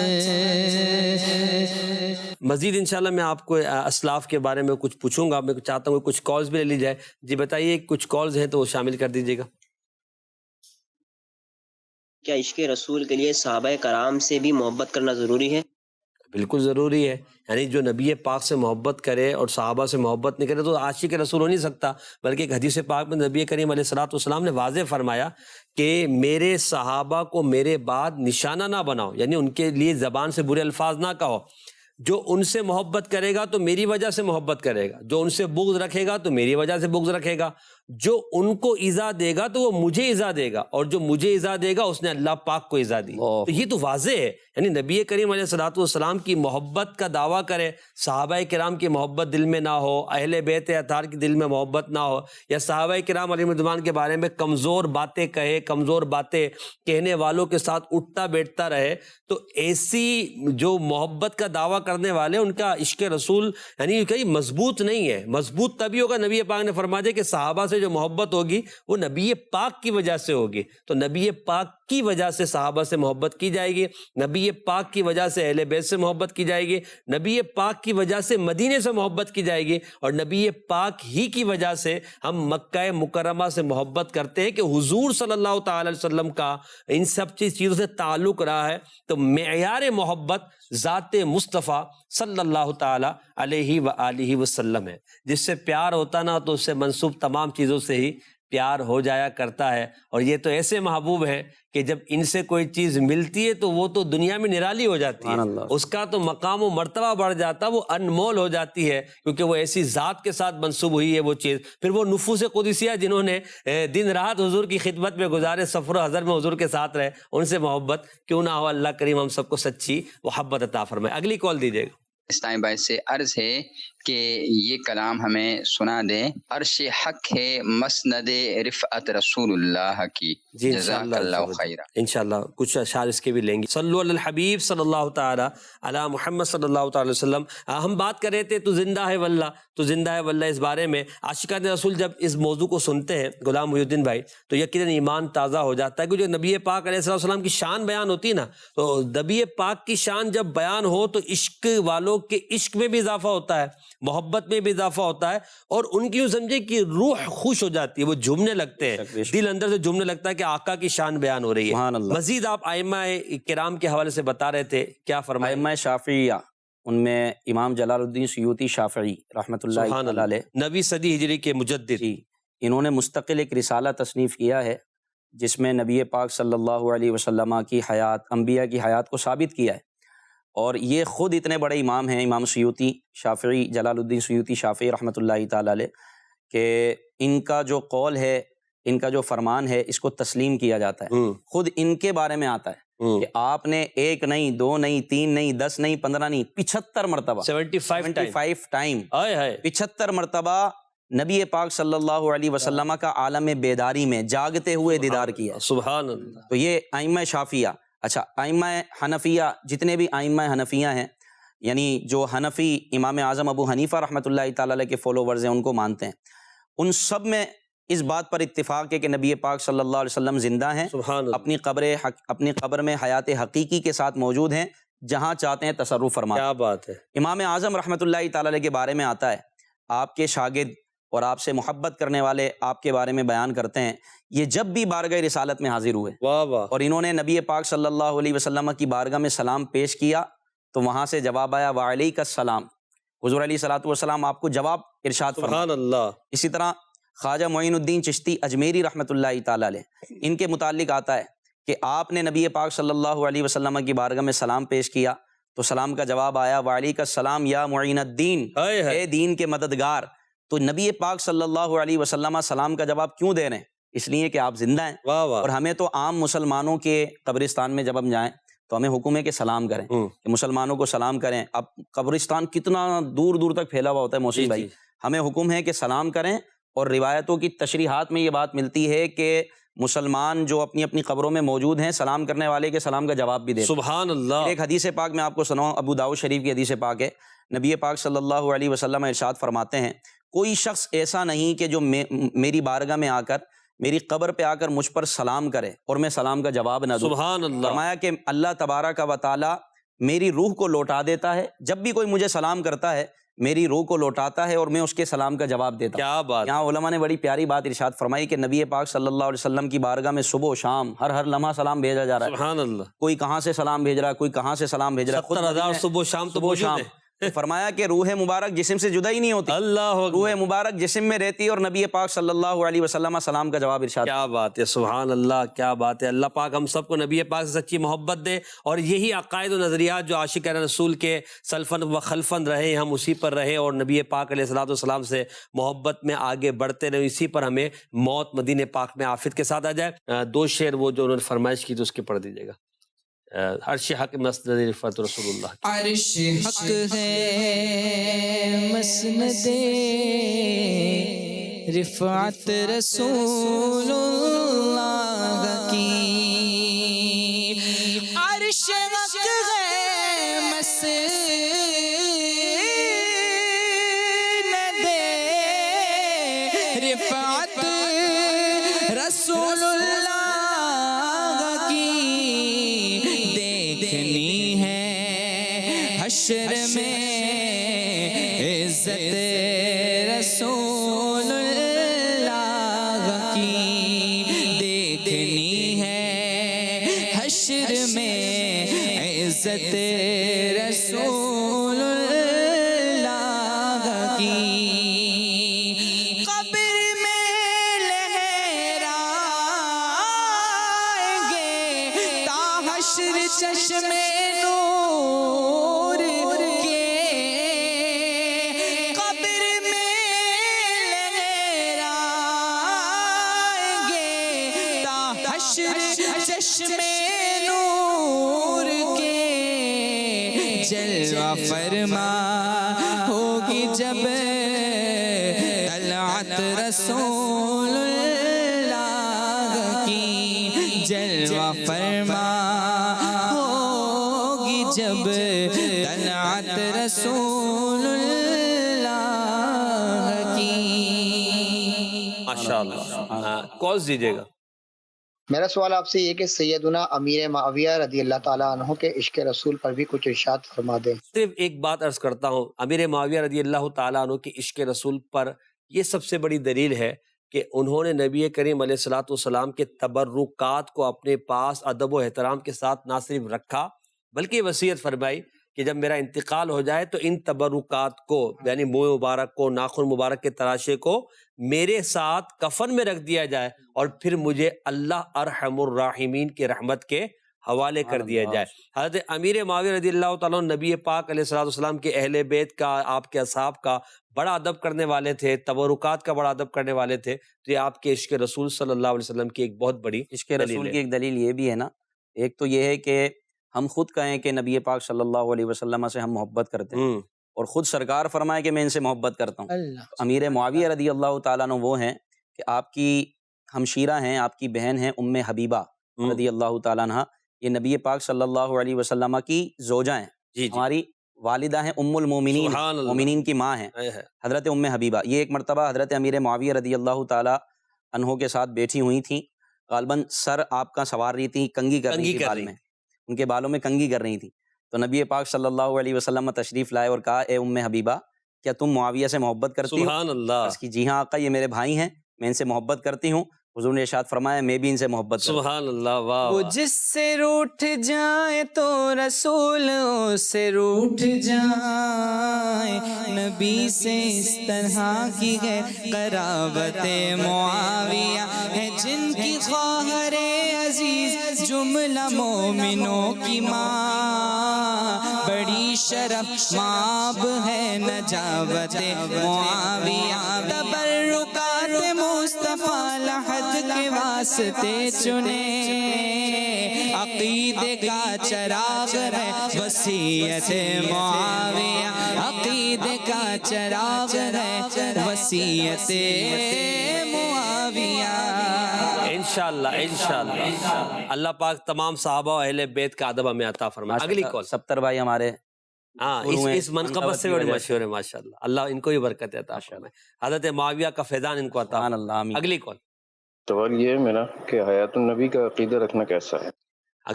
Speaker 2: مزید انشاءاللہ میں آپ کو اسلاف کے بارے میں کچھ پوچھوں گا، میں چاہتا ہوں کچھ کالز بھی لے لی جائے۔ جی بتائیے، کچھ کالز ہیں تو وہ شامل کر دیجیے گا۔
Speaker 5: کیا عشق رسول کے لیے صحابہ کرام سے بھی محبت کرنا ضروری ہے؟
Speaker 2: بالکل ضروری ہے، یعنی جو نبی پاک سے محبت کرے اور صحابہ سے محبت نہیں کرے تو عاشق رسول ہو نہیں سکتا۔ بلکہ ایک حدیث پاک میں نبی کریم علیہ الصلوۃ والسلام نے واضح فرمایا کہ میرے صحابہ کو میرے بعد نشانہ نہ بناؤ، یعنی ان کے لیے زبان سے برے الفاظ نہ کہو۔ جو ان سے محبت کرے گا تو میری وجہ سے محبت کرے گا، جو ان سے بغض رکھے گا تو میری وجہ سے بغض رکھے گا، جو ان کو ایذا دے گا تو وہ مجھے ایذا دے گا، اور جو مجھے ایذا دے گا اس نے اللہ پاک کو ایذا دی۔ تو یہ تو واضح ہے، یعنی نبی کریم علیہ الصلوۃ والسلام کی محبت کا دعویٰ کرے، صحابہ کرام کی محبت دل میں نہ ہو، اہل بیت اطہار کی دل میں محبت نہ ہو، یا صحابہ کرام علیہ رضوان کے بارے میں کمزور باتیں کہے، کمزور باتیں کہنے والوں کے ساتھ اٹھتا بیٹھتا رہے، تو ایسی جو محبت کا دعویٰ کرنے والے ان کا عشق رسول یعنی کہیں مضبوط نہیں ہے۔ مضبوط تبھی ہوگا، نبی پاک نے فرما دیا کہ صحابہ سے جو محبت ہوگی وہ نبی پاک کی وجہ سے ہوگی، تو نبی پاک کی وجہ سے صحابہ سے محبت کی جائے گی، نبی پاک کی وجہ سے اہل بیت سے محبت کی جائے گی، نبی پاک کی وجہ سے مدینے سے محبت کی جائے گی، اور نبی پاک ہی کی وجہ سے ہم مکہ مکرمہ سے محبت کرتے ہیں کہ حضور صلی اللہ تعالی علیہ وسلم کا ان سب چیزوں سے تعلق رہا ہے۔ تو معیار محبت ذات مصطفیٰ صلی اللہ تعالی علیہ وآلہ وسلم ہے۔ جس سے پیار ہوتا نا تو اس سے منسوب تمام چیزوں سے ہی پیار ہو جایا کرتا ہے، اور یہ تو ایسے محبوب ہے کہ جب ان سے کوئی چیز ملتی ہے تو وہ تو دنیا میں نرالی ہو جاتی ہے، اس کا تو مقام و مرتبہ بڑھ جاتا، وہ انمول ہو جاتی ہے، کیونکہ وہ ایسی ذات کے ساتھ منسوب ہوئی ہے وہ چیز۔ پھر وہ نفوس قدسیہ جنہوں نے دن رات حضور کی خدمت میں گزارے، سفر و حضر میں حضور کے ساتھ رہے، ان سے محبت کیوں نہ ہو۔ اللہ کریم ہم سب کو سچی محبت عطا فرمائے۔ اگلی کال دیجیے گا۔
Speaker 6: اسلامی بھائی سے عرض ہے کہ یہ کلام ہمیں سنا دیں۔ عرش حق ہے مسند رفعت رسول اللہ کی۔
Speaker 2: جی
Speaker 6: جزاک اللہ خیرہ۔
Speaker 2: انشاءاللہ کچھ اشعار اس کے بھی لیں گے۔ صلو علی الحبیب صلی اللہ تعالی علی محمد صلی اللہ تعالی وسلم۔ ہم بات کر رہے تھے تو زندہ ہے واللہ، تو زندہ ہے واللہ، اس بارے میں عاشقان رسول جب اس موضوع کو سنتے ہیں غلام محی الدین بھائی تو یقیناً ایمان تازہ ہو جاتا ہے، کیونکہ جو نبی پاک علیہ الصلوۃ والسلام کی شان بیان ہوتی ہے نا، تو نبی پاک کی شان جب بیان ہو تو عشق والوں کے عشق میں بھی اضافہ ہوتا ہے، محبت میں بھی اضافہ ہوتا ہے، اور ان کی یوں سمجھے کہ روح خوش ہو جاتی ہے، وہ جھومنے لگتے ہیں، دل اندر سے جھومنے لگتا ہے کہ آقا کی شان بیان ہو رہی ہے۔ مزید آپ ائمہ کرام کے حوالے سے بتا رہے تھے، کیا فرمائیں؟
Speaker 4: ائمہ شافعیہ، ان میں امام جلال الدین سیوطی شافعی رحمۃ اللہ تعالی علیہ،
Speaker 2: 9ویں صدی ہجری کے مجدد،
Speaker 4: انہوں نے مستقل ایک رسالہ تصنیف کیا ہے جس میں نبی پاک صلی اللہ علیہ وسلم کی حیات، انبیاء کی حیات کو ثابت کیا ہے، اور یہ خود اتنے بڑے امام ہیں، امام سیوطی شافعی، جلال الدین سیوطی شافعی رحمۃ اللہ تعالی علیہ، کہ ان کا جو قول ہے، ان کا جو فرمان ہے، اس کو تسلیم کیا جاتا ہے۔ خود ان کے بارے میں آتا ہے کہ آپ نے 1 نہیں 2 نہیں 3 نہیں 10 نہیں 15 نہیں 75 مرتبہ 75 ٹائم 75 مرتبہ نبی پاک صلی اللہ علیہ وسلم کا عالم بیداری میں جاگتے ہوئے دیدار کیا۔
Speaker 2: سبحان اللہ۔
Speaker 4: تو یہ ائمہ شافعیہ۔ اچھا، ائمہ حنفیہ، جتنے بھی ائمہ حنفیہ ہیں، یعنی جو حنفی امام اعظم ابو حنیفہ رحمۃ اللہ تعالی علیہ کے فالوورز ہیں، ان کو مانتے ہیں، ان سب میں اس بات پر اتفاق ہے کہ نبی پاک صلی اللہ علیہ وسلم زندہ ہیں، اپنی قبر میں حیات حقیقی کے ساتھ موجود ہیں، جہاں چاہتے ہیں تصرف فرماتے ہیں۔
Speaker 2: کیا بات ہے۔
Speaker 4: امام اعظم رحمۃ اللہ تعالی علیہ کے بارے میں آتا ہے، آپ کے شاگرد اور آپ سے محبت کرنے والے آپ کے بارے میں بیان کرتے ہیں، یہ جب بھی بارگاہ رسالت میں حاضر ہوئے
Speaker 2: واہ واہ،
Speaker 4: اور انہوں نے نبی پاک صلی اللہ علیہ وسلم کی بارگاہ میں سلام پیش کیا تو وہاں سے جواب آیا وعلیک السلام، حضور علیہ الصلوۃ والسلام آپ کو جواب ارشاد فرمایا۔
Speaker 2: سبحان اللہ۔
Speaker 4: اسی طرح خواجہ معین الدین چشتی اجمیری رحمۃ اللہ تعالی علیہ، ان کے متعلق آتا ہے کہ آپ نے نبی پاک صلی اللہ علیہ وسلم کی بارگاہ میں سلام پیش کیا تو سلام کا جواب آیا وعلیک السلام یا معین الدین،
Speaker 2: ہائے ہائے،
Speaker 4: اے دین کے مددگار۔ تو نبی پاک صلی اللہ علیہ وسلم سلام کا جواب کیوں دے رہے ہیں؟ اس لیے کہ آپ زندہ ہیں،
Speaker 2: واہ واہ،
Speaker 4: اور ہمیں تو عام مسلمانوں کے قبرستان میں جب ہم جائیں تو ہمیں حکم ہے کہ سلام کریں، کہ مسلمانوں کو سلام کریں۔ اب قبرستان کتنا دور دور تک پھیلا ہوا ہوتا ہے محسن بھائی، ہمیں حکم ہے کہ سلام کریں، اور روایتوں کی تشریحات میں یہ بات ملتی ہے کہ مسلمان جو اپنی اپنی قبروں میں موجود ہیں سلام کرنے والے کے سلام کا جواب بھی دیتے ہیں۔
Speaker 2: سبحان اللہ۔
Speaker 4: ایک حدیث پاک میں آپ کو سناؤں، ابو داؤد شریف کی حدیث پاک ہے، نبی پاک صلی اللہ علیہ وسلم ارشاد فرماتے ہیں کوئی شخص ایسا نہیں کہ جو میری بارگاہ میں آ کر میری قبر پہ آ کر مجھ پر سلام کرے اور میں سلام کا جواب نہ دوں۔
Speaker 2: سبحان اللہ۔
Speaker 4: فرمایا کہ اللہ تبارک و تعالی میری روح کو لوٹا دیتا ہے، جب بھی کوئی مجھے سلام کرتا ہے میری روح کو لوٹاتا ہے اور میں اس کے سلام کا جواب دیتا ہوں۔
Speaker 2: کیا بات،
Speaker 4: یہاں علماء نے بڑی پیاری بات ارشاد فرمائی کہ نبی پاک صلی اللہ علیہ وسلم کی بارگاہ میں صبح و شام ہر لمحہ سلام بھیجا جا رہا ہے۔
Speaker 2: سبحان اللہ۔
Speaker 4: کوئی کہاں سے سلام بھیج رہا ہے، کوئی کہاں سے سلام بھیج رہا ہے،
Speaker 2: 70,000 صبح و شام تو موجود ہیں۔
Speaker 4: تو فرمایا کہ روح مبارک جسم سے جدا ہی نہیں ہوتی،
Speaker 2: اللہ اکبر،
Speaker 4: روح مبارک جسم میں رہتی ہے، اور نبی پاک صلی اللہ علیہ وسلم سلام کا جواب ارشاد۔
Speaker 2: کیا بات ہے، سبحان اللہ، کیا بات ہے۔ اللہ پاک ہم سب کو نبی پاک سے سچی محبت دے، اور یہی عقائد و نظریات جو عاشقان رسول کے سلفن و خلفن رہے ہم اسی پر رہیں، اور نبی پاک علیہ الصلوۃ والسلام سے محبت میں آگے بڑھتے رہیں، اسی پر ہمیں موت مدینہ پاک میں عافیت کے ساتھ آ جائے۔ دو شعر وہ جو انہوں نے فرمائش کی تو اس کے پڑھ دیجیے گا۔ عرش حق مسند رفعت رسول اللہ،
Speaker 3: عرش حق ہے مسند رفعت رسول اللہ کی، عرش حق ہے مسند رفعت رسول اللہ کی، دیکھنی ہے حشر میں عزت رسول اللہ کی، دیکھنی ہے حشر میں عزت رسول اللہ کی، قبر میں لہرائیں گے تا حشر چشم نور کے، قبر میں لہرائیں گے تا حشر چشم نور کے، جلوہ فرما ہوگی جب طلعت رسول اللہ کی، جلوہ فرما ہوگی جب طلعت رسول اللہ کی۔
Speaker 2: ماشاءاللہ۔ کال دیجیے گا۔
Speaker 7: میرا سوال آپ سے یہ کہ سیدنا امیر معاویہ رضی اللہ تعالیٰ عنہ کے عشق رسول پر بھی کچھ ارشاد فرما دیں۔
Speaker 2: صرف ایک بات عرض کرتا ہوں، امیر معاویہ رضی اللہ تعالیٰ عنہ کی عشق رسول پر یہ سب سے بڑی دلیل ہے کہ انہوں نے نبی کریم علیہ الصلوۃ والسلام کے تبرکات کو اپنے پاس ادب و احترام کے ساتھ نہ صرف رکھا بلکہ وصیت فرمائی کہ جب میرا انتقال ہو جائے تو ان تبرکات کو، یعنی منہ مبارک کو، ناخن مبارک کے تراشے کو میرے ساتھ کفن میں رکھ دیا جائے، اور پھر مجھے اللہ ارحم الراحمین کی رحمت کے حوالے کر دیا جائے۔ حضرت امیر معاویہ رضی اللہ تعالیٰ نبی پاک علیہ الصلوۃ والسلام کے اہل بیت کا، آپ کے اصحاب کا بڑا ادب کرنے والے تھے، تبرکات کا بڑا ادب کرنے والے تھے، تو یہ آپ کے عشق رسول صلی اللہ علیہ وسلم کی ایک بہت بڑی
Speaker 4: عشق رسول کی ایک دلیل یہ بھی ہے نا، ایک تو یہ ہے کہ ہم خود کہیں کہ نبی پاک صلی اللہ علیہ وسلم سے ہم محبت کرتے ہیں، اور خود سرکار فرمائے کہ میں ان سے محبت کرتا ہوں۔ امیر معاویہ رضی اللہ تعالیٰ عنہ وہ ہیں کہ آپ کی ہمشیرہ ہیں، آپ کی بہن ہیں ام حبیبہ رضی اللہ تعالیٰ عنہ، یہ نبی پاک صلی اللہ علیہ وسلم کی زوجہ ہیں، ہماری والدہ ہیں، ام المومنین، مومنین کی ماں ہیں حضرت ام حبیبہ۔ یہ ایک مرتبہ حضرت امیر معاویہ رضی اللہ تعالیٰ عنہ کے ساتھ بیٹھی ہوئی تھیں، غالباً سر آپ کا سوار رہی تھی، کنگھی کر رہی تھی بال میں، ان کے بالوں میں کنگھی کر رہی تھی، تو نبی پاک صلی اللہ علیہ وسلم تشریف لائے اور کہا اے ام حبیبہ کیا تم معاویہ سے محبت کرتی ہو؟
Speaker 2: سبحان اللہ،
Speaker 4: عرض کی جی ہاں آقا، یہ میرے بھائی ہیں، میں ان سے محبت کرتی ہوں۔ حضور نے ارشاد فرمایا میں بھی ان سے محبت کرتا ہوں۔
Speaker 2: سبحان اللہ، واہ
Speaker 3: وہ
Speaker 2: واہ۔
Speaker 3: جس سے روٹھ جائے تو رسول اس سے روٹھ جائے، نبی سے اس طرح کی ہے قرابت معاویہ، ہے جن کی خواہر عزیز جملہ مومنوں کی ماں، بڑی شرف مآب ہے نجابت معاویہ، تبرکات مصطفیٰ لحد کے واسطے چنے، عقیدے کا چراغ ہے وصیت معاویہ، عقیدے کا چراغ ہے وصیت معاویہ۔
Speaker 2: انشاءاللہ انشاءاللہ اللہ پاک تمام صحابہ و اہل بیت کا ادب ہمیں عطا فرمائے۔ اگلی کال۔
Speaker 4: 70 بھائی ہمارے
Speaker 2: ہاں، اس منقبت سے بڑی مشہور ہے ماشاءاللہ، اللہ ان کو بھی برکت عطا فرمائے، حضرت معاویہ کا فیضان ان کو عطا
Speaker 4: سبحان
Speaker 2: فرمائے۔
Speaker 4: اللہ، آمین۔
Speaker 2: اگلی کال۔
Speaker 8: سوال یہ ہے میرا کہ حیات النبی کا عقیدہ رکھنا کیسا ہے؟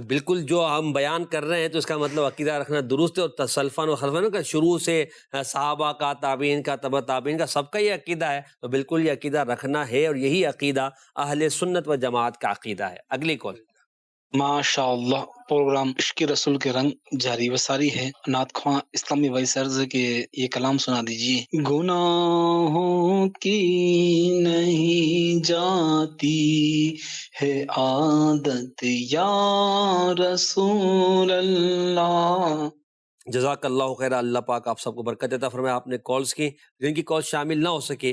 Speaker 2: بالکل جو ہم بیان کر رہے ہیں تو اس کا مطلب عقیدہ رکھنا درست ہے، اور تسلفاً و خلفاً کا شروع سے صحابہ کا، تابعین کا، تبع تابعین کا، سب کا یہ عقیدہ ہے، تو بالکل یہ عقیدہ رکھنا ہے، اور یہی عقیدہ اہل سنت و جماعت کا عقیدہ ہے۔ اگلی کال۔
Speaker 9: ماشاء اللہ، پروگرام عشق رسول کے رنگ جاری و ساری ہے۔ نعت خواں اسلامی وائس عرض کے یہ کلام سنا دیجیے۔ گناہوں کی نہیں جاتی ہے عادت یا رسول اللہ۔
Speaker 2: جزاک اللہ خیر، اللہ پاک آپ سب کو برکت عطا فرمائے۔ آپ نے کالز کی، جن کی کال شامل نہ ہو سکے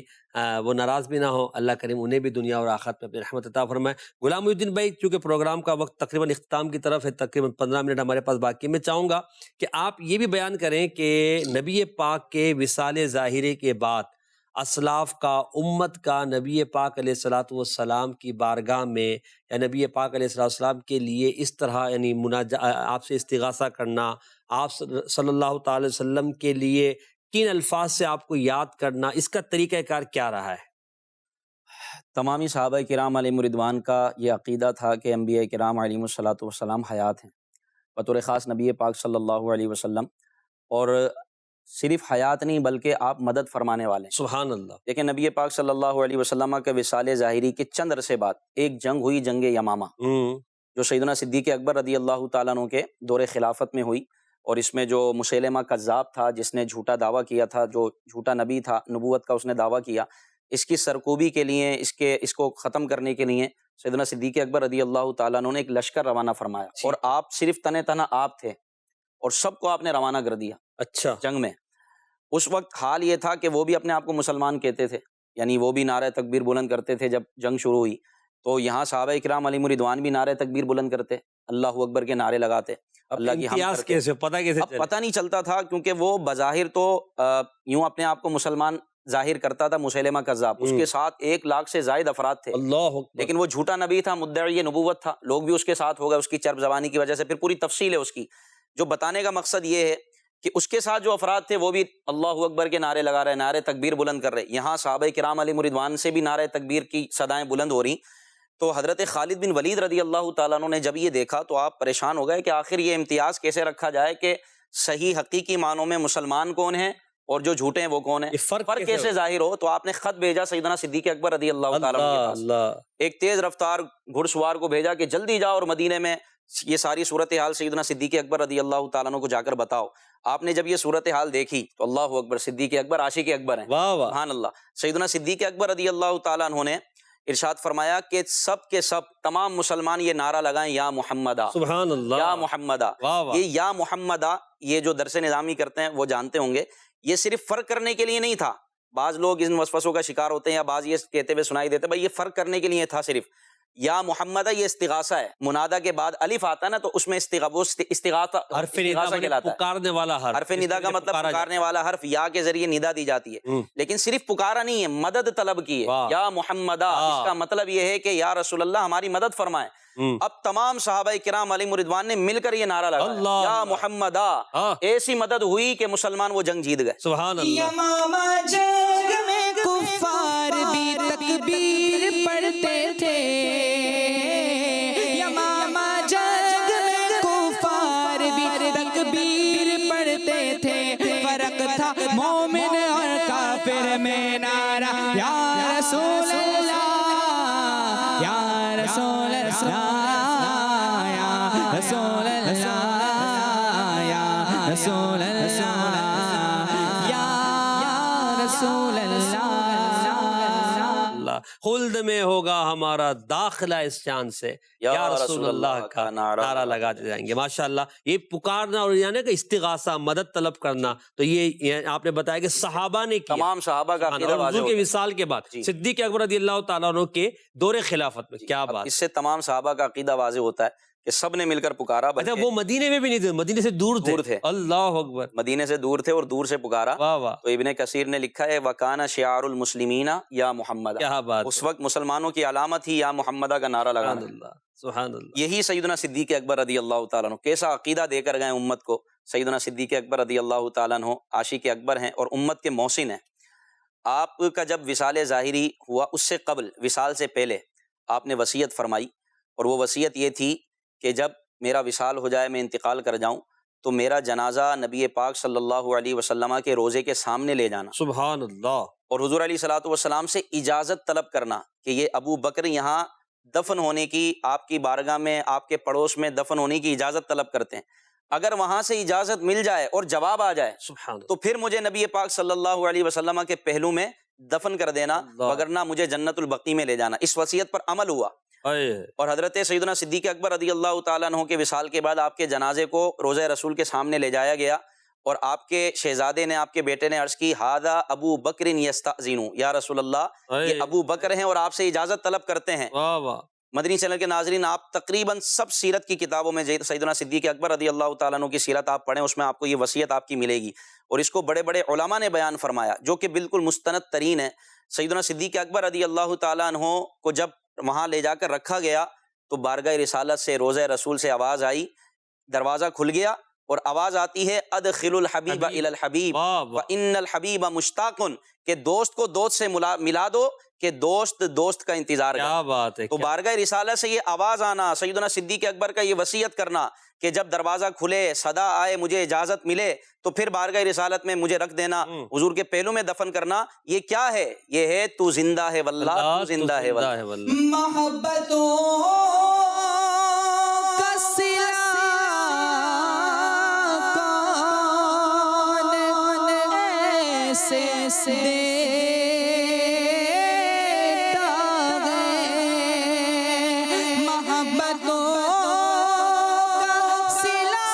Speaker 2: وہ ناراض بھی نہ ہو، اللہ کریم انہیں بھی دنیا اور آخرت میں اپنی رحمت عطا فرمائے۔ غلام محی الدین بھائی، چونکہ پروگرام کا وقت تقریباً اختتام کی طرف ہے، تقریباً 15 منٹ ہمارے پاس باقی، میں چاہوں گا کہ آپ یہ بھی بیان کریں کہ نبی پاک کے وصال ظاہرے کے بعد اسلاف کا، امت کا نبی پاک علیہ الصلوۃ والسلام کی بارگاہ میں یا نبی پاک علیہ السلام کے لیے اس طرح یعنی آپ سے استغاثہ کرنا، آپ صلی اللہ تعالی وسلم کے لیے کن الفاظ سے آپ کو یاد کرنا، اس کا طریقہ کار کیا رہا ہے؟
Speaker 4: تمامی صحابہ کرام علیہم رضوان کا یہ عقیدہ تھا کہ انبیاء کرام علیہم الصلوۃ والسلام حیات ہیں، بطور خاص نبی پاک صلی اللہ علیہ وسلم، اور صرف حیات نہیں بلکہ آپ مدد فرمانے والے ہیں۔
Speaker 2: سبحان اللہ۔
Speaker 4: لیکن نبی پاک صلی اللہ علیہ وسلم کے وصال ظاہری کے چند عرصے بعد ایک جنگ ہوئی، جنگ یمامہ، جو سیدنا صدیق اکبر رضی اللہ تعالیٰ عنہ کے دور خلافت میں ہوئی، اور اس میں جو مسیلمہ کذاب تھا، جس نے جھوٹا دعویٰ کیا تھا، جو جھوٹا نبی تھا، نبوت کا اس نے دعویٰ کیا، اس کی سرکوبی کے لیے، اس کو ختم کرنے کے لیے سیدنا صدیق اکبر رضی اللہ تعالیٰ عنہ نے ایک لشکر روانہ فرمایا، اور آپ صرف تنہ تنہا آپ تھے، اور سب کو آپ نے روانہ کر دیا
Speaker 2: اچھا
Speaker 4: جنگ میں۔ اس وقت حال یہ تھا کہ وہ بھی اپنے آپ کو مسلمان کہتے تھے، یعنی وہ بھی نعرہ تکبیر بلند کرتے تھے۔ جب جنگ شروع ہوئی تو یہاں صحابہ کرام علیہم رضوان بھی نعرہ تکبیر بلند کرتے، اللہ اکبر کے نعرے لگاتے، اللہ کی حمد کرتے۔
Speaker 2: کیسے پتہ کیسے
Speaker 4: اب پتہ نہیں چلتا تھا، کیونکہ وہ بظاہر تو یوں اپنے آپ کو مسلمان ظاہر کرتا تھا، مسیلمہ کذاب، اس کے ساتھ 1 لاکھ سے زائد افراد تھے،
Speaker 2: اللہ
Speaker 4: لیکن وہ جھوٹا نبی تھا، مدعی نبوت تھا، لوگ بھی اس کے ساتھ ہو گئے اس کی چرب زبانی کی وجہ سے۔ پھر پوری تفصیل ہے اس کی، جو بتانے کا مقصد یہ ہے کہ اس کے ساتھ جو افراد تھے وہ بھی اللہ اکبر کے نعرے لگا رہے، نعرے تکبیر بلند کر رہے۔ یہاں صحابہ کرام علیہم رضوان سے بھی نعرے تکبیر کی صدائیں بلند ہو رہی، تو حضرت خالد بن ولید رضی اللہ تعالیٰ عنہ نے جب یہ دیکھا تو آپ پریشان ہو گئے کہ آخر یہ امتیاز کیسے رکھا جائے کہ صحیح حقیقی معنوں میں مسلمان کون ہیں اور جو جھوٹے ہیں وہ کون ہیں، فرق کیسے ظاہر ہو۔ تو آپ نے خط بھیجا سیدنا صدیق اکبر رضی اللہ تعالیٰ عنہ کے پاس، ایک تیز رفتار گھڑ سوار کو بھیجا کہ جلدی جاؤ اور مدینے میں یہ ساری صورتحال سیدنا صدیق اکبر رضی اللہ تعالیٰ عنہ کو جا کر بتاؤ۔ آپ نے جب یہ صورتحال دیکھی تو اللہ اکبر، صدیق اکبر عاشق اکبر ہیں، سبحان اللہ۔ سیدنا صدیق اکبر رضی اللہ تعالیٰ عنہ نے ارشاد فرمایا کہ سب کے سب تمام مسلمان یہ نعرہ لگائیں، یا محمدہ،
Speaker 2: سبحان اللہ،
Speaker 4: یا محمدہ۔ یہ یا محمدہ، یہ جو درس نظامی کرتے ہیں وہ جانتے ہوں گے، یہ صرف فرق کرنے کے لیے نہیں تھا۔ بعض لوگ ان وسوسوں کا شکار ہوتے ہیں یا بعض یہ کہتے ہوئے سنائی دیتے بھائی یہ فرق کرنے کے لیے تھا صرف۔ یا محمدہ یہ استغاثہ ہے، منادہ کے بعد الف آتا ہے نا، تو اس میں استغاثہ کہلاتا ہے،
Speaker 2: پکارنے والا حرف،
Speaker 4: حرف ندا کا مطلب پکارنے والا حرف، یا کے ذریعے ندا دی جاتی ہے، لیکن صرف پکارا نہیں ہے، مدد طلب کی ہے، یا محمدہ۔ اس کا مطلب یہ ہے کہ یا رسول اللہ ہماری مدد فرمائیں۔ اب تمام صحابہ کرام علیہم رضوان نے مل کر یہ نعرہ لگایا، یا محمدہ۔ ایسی مدد ہوئی کہ مسلمان وہ جنگ جیت گئے،
Speaker 2: سبحان اللہ۔
Speaker 3: یمامہ جنگ میں کفار بھی تکبیر پڑھتے تھے، یمامہ جنگ میں کفار بھی تکبیر پڑھتے تھے، فرق تھا مومن اور پھر میں نعرہ یا رسول اللہ یا رسول اللہ یا رسول اللہ یا رسول اللہ یا رسول اللہ۔
Speaker 2: خلد میں ہوگا ہمارا داخلہ اس شان سے یا رسول اللہ کا نعرہ لگاتے جائیں گے۔ ماشاءاللہ، یہ پکارنا اور یعنی کہ استغاثہ، مدد طلب کرنا، تو یہ آپ نے بتایا کہ صحابہ نے کیا،
Speaker 4: تمام صحابہ کا عقیدہ واضح
Speaker 2: حضور کے
Speaker 4: ہوتا ہے۔
Speaker 2: وصال کے بعد صدیق اکبر رضی اللہ تعالیٰ عنہ کے دور خلافت میں، کیا بات!
Speaker 4: اس سے تمام صحابہ کا عقیدہ واضح ہوتا ہے کہ سب نے مل کر پکارا،
Speaker 2: اچھا وہ مدینے میں بھی نہیں تھے، مدینے سے دور تھے۔ اللہ اکبر،
Speaker 4: مدینے سے دور تھے اور دور سے پکارا۔
Speaker 2: واہ واہ،
Speaker 4: تو ابن کثیر نے لکھا ہے وَكَانَ شِعَارُ الْمُسْلِمِينَ یا محمد،
Speaker 2: کیا بات!
Speaker 4: اس وقت مسلمانوں کی علامت ہی یا محمدہ کا نعرہ
Speaker 2: سبحان
Speaker 4: لگانا۔
Speaker 2: اللہ، سبحان اللہ۔
Speaker 4: یہی سیدنا صدیق اکبر رضی اللہ تعالیٰ عنہ کیسا عقیدہ دے کر گئے امت کو۔ سیدنا صدیق اکبر رضی اللہ تعالیٰ عنہ عاشق اکبر ہیں اور امت کے محسن ہیں۔ آپ کا جب وصال ظاہری ہوا، اس سے قبل، وصال سے پہلے آپ نے وصیت فرمائی، اور وہ وصیت یہ تھی کہ جب میرا وصال ہو جائے، میں انتقال کر جاؤں، تو میرا جنازہ نبی پاک صلی اللہ علیہ وسلم کے روضے کے سامنے لے جانا،
Speaker 2: سبحان اللہ،
Speaker 4: اور حضور علیہ الصلوۃ والسلام سے اجازت طلب کرنا کہ یہ ابو بکر یہاں دفن ہونے کی، آپ کی بارگاہ میں، آپ کے پڑوس میں دفن ہونے کی اجازت طلب کرتے ہیں۔ اگر وہاں سے اجازت مل جائے اور جواب آ جائے
Speaker 2: سبحان اللہ،
Speaker 4: تو پھر مجھے نبی پاک صلی اللہ علیہ وسلم کے پہلو میں دفن کر دینا،
Speaker 2: اللہ۔
Speaker 4: وگرنہ مجھے جنت البقیع میں لے جانا۔ اس وصیت پر عمل ہوا، اور حضرت سیدنا صدیق اکبر رضی اللہ تعالیٰ عنہ کے وصال کے بعد آپ کے جنازے کو روضہ رسول کے سامنے لے جایا گیا، اور آپ کے شہزادے نے، آپ کے بیٹے نے عرض کی ھذا ابو بکر یستأذن، یا رسول اللہ یہ ابو بکر ہیں اور آپ سے اجازت طلب کرتے ہیں۔
Speaker 2: واہ واہ،
Speaker 4: مدنی چینل کے ناظرین، آپ تقریباً سب سیرت کی کتابوں میں سیدنا صدیق اکبر رضی اللہ تعالیٰ عنہ کی سیرت آپ پڑھیں، اس میں آپ کو یہ وصیت آپ کی ملے گی، اور اس کو بڑے بڑے علماء نے بیان فرمایا جو کہ بالکل مستند ترین ہے۔ سیدنا صدیق اکبر رضی اللہ تعالیٰ عنہ کو جب وہاں لے جا کر رکھا گیا تو بارگاہ رسالت سے، روضہ رسول سے آواز آئی، دروازہ کھل گیا اور آواز آتی ہے ادخل الحبیب الی الحبیب وان الحبیب مشتاق، کہ دوست کو دوست سے ملا دو، کہ دوست دوست کا انتظار کرے۔
Speaker 2: کیا بات ہے!
Speaker 4: تو بارگاہ رسالت سے یہ آواز آنا، سیدنا صدیق اکبر کا یہ وصیت کرنا کہ جب دروازہ کھلے، صدا آئے، مجھے اجازت ملے تو پھر بارگاہ رسالت میں مجھے رکھ دینا، حضور کے پہلو میں دفن کرنا، یہ کیا ہے؟ یہ ہے تو زندہ ہے واللہ، تو زندہ ہے واللہ۔
Speaker 3: محبتوں کا صلہ کون ایسے دیتا ہے، محبتوں کا صلہ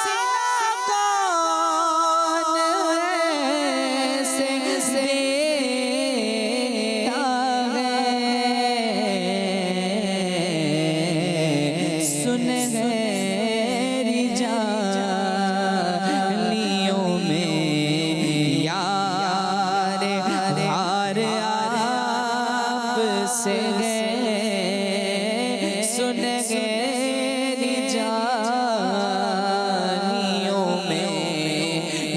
Speaker 3: کون ایسے دیتا ہے، سنہری جانیوں میں یار ہار آپ سے گئے، سنہری جانیوں میں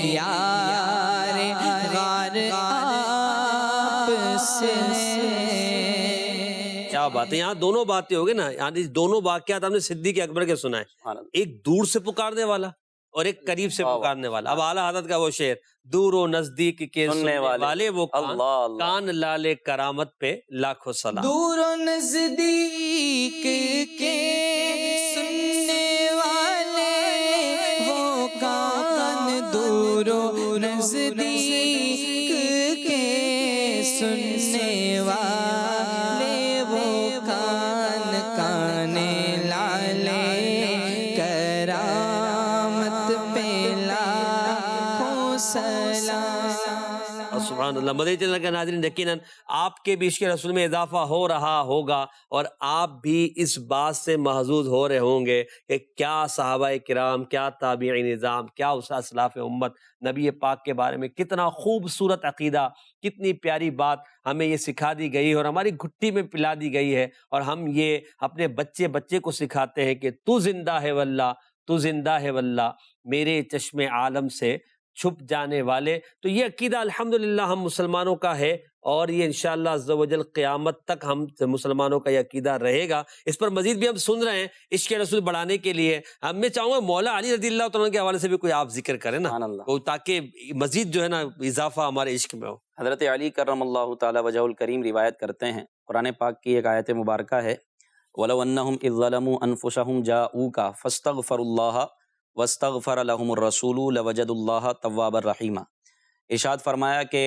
Speaker 3: یار غار آپ سے۔
Speaker 2: کیا بات ہے! یہاں دونوں باتیں ہو گئی نا، یعنی دونوں واقعات ہم نے صدیق اکبر کے سنا ہے، ایک دور سے پکارنے والا اور ایک قریب سے پکارنے والا۔ اب اعلیٰ حضرت کا وہ شعر، دور و نزدیک کے سننے والے وہ کان لالے کرامت پہ لاکھوں سلام۔
Speaker 3: دور و نزدیک کے سننے والے وہ کان، دور و نزدیک کے سننے والے وہ کان، کان لالے کرامت پہ لاکھوں سلام۔
Speaker 2: سبحان اللہ۔ مدنی چینل کے ناظرین، یقیناً آپ کے بھی عشق رسول میں اضافہ ہو رہا ہوگا، اور آپ بھی اس بات سے محظوظ ہو رہے ہوں گے کہ کیا صحابہ کرام، کیا تابعین نظام، کیا اسلاف امت، نبی پاک کے بارے میں کتنا خوبصورت عقیدہ، کتنی پیاری بات ہمیں یہ سکھا دی گئی ہے اور ہماری گھٹی میں پلا دی گئی ہے، اور ہم یہ اپنے بچے کو سکھاتے ہیں کہ تو زندہ ہے واللہ، تو زندہ ہے واللہ، میرے چشم عالم سے چھپ جانے والے. تو یہ عقیدہ الحمدللہ ہم مسلمانوں کا ہے، اور یہ انشاءاللہ عز و جل قیامت تک ہم مسلمانوں کا یہ عقیدہ رہے گا. اس پر مزید بھی ہم سن رہے ہیں عشق رسول بڑھانے کے لیے. میں چاہوں گا مولا علی رضی اللہ تعالیٰ کے حوالے سے بھی کوئی آپ ذکر کریں نا، تاکہ مزید جو ہے نا اضافہ ہمارے عشق میں ہو.
Speaker 4: حضرت علی کرم اللہ تعالی وجہ الکریم روایت کرتے ہیں، قرآن پاک کی ایک آیت مبارکہ ہے، وَلَوْ أَنَّهُمْ إِذ ظَلَمُوا أَنفُسَهُمْ جَاءُوكَ فَاسْتَغْفَرُوا اللَّهَ وَاسْتَغْفَرَ لَهُمُ الرَّسُولُ لَوَجَدُوا اللَّهَ تَوَّابًا رَحِيمًا. ارشاد فرمایا کہ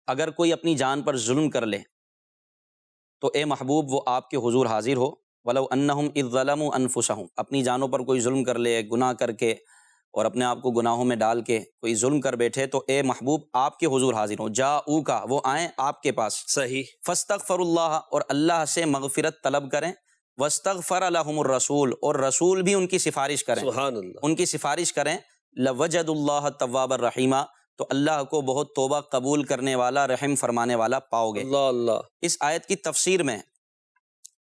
Speaker 4: اگر کوئی اپنی جان پر ظلم کر لے تو اے محبوب وہ آپ کے حضور حاضر ہو. وَلَوْ أَنَّهُمْ إِذ ظَلَمُوا أَنفُسَهُمْ، اپنی جانوں پر کوئی ظلم کر لے، گناہ کر کے اور اپنے آپ کو گناہوں میں ڈال کے کوئی ظلم کر بیٹھے، تو اے محبوب آپ کے حضور حاضر ہوں. جاؤکا، وہ آئیں آپ کے پاس.
Speaker 2: صحیح.
Speaker 4: فاستغفر اللہ، اور اللہ سے مغفرت طلب کریں. واستغفر لهم الرسول، اور رسول بھی ان کی سفارش کریں.
Speaker 2: سبحان اللہ.
Speaker 4: ان کی سفارش کریں. لوجد اللہ توابا رحیما، تو اللہ کو بہت توبہ قبول کرنے والا، رحم فرمانے والا پاؤ گے.
Speaker 2: اللہ اللہ.
Speaker 4: اس آیت کی تفسیر میں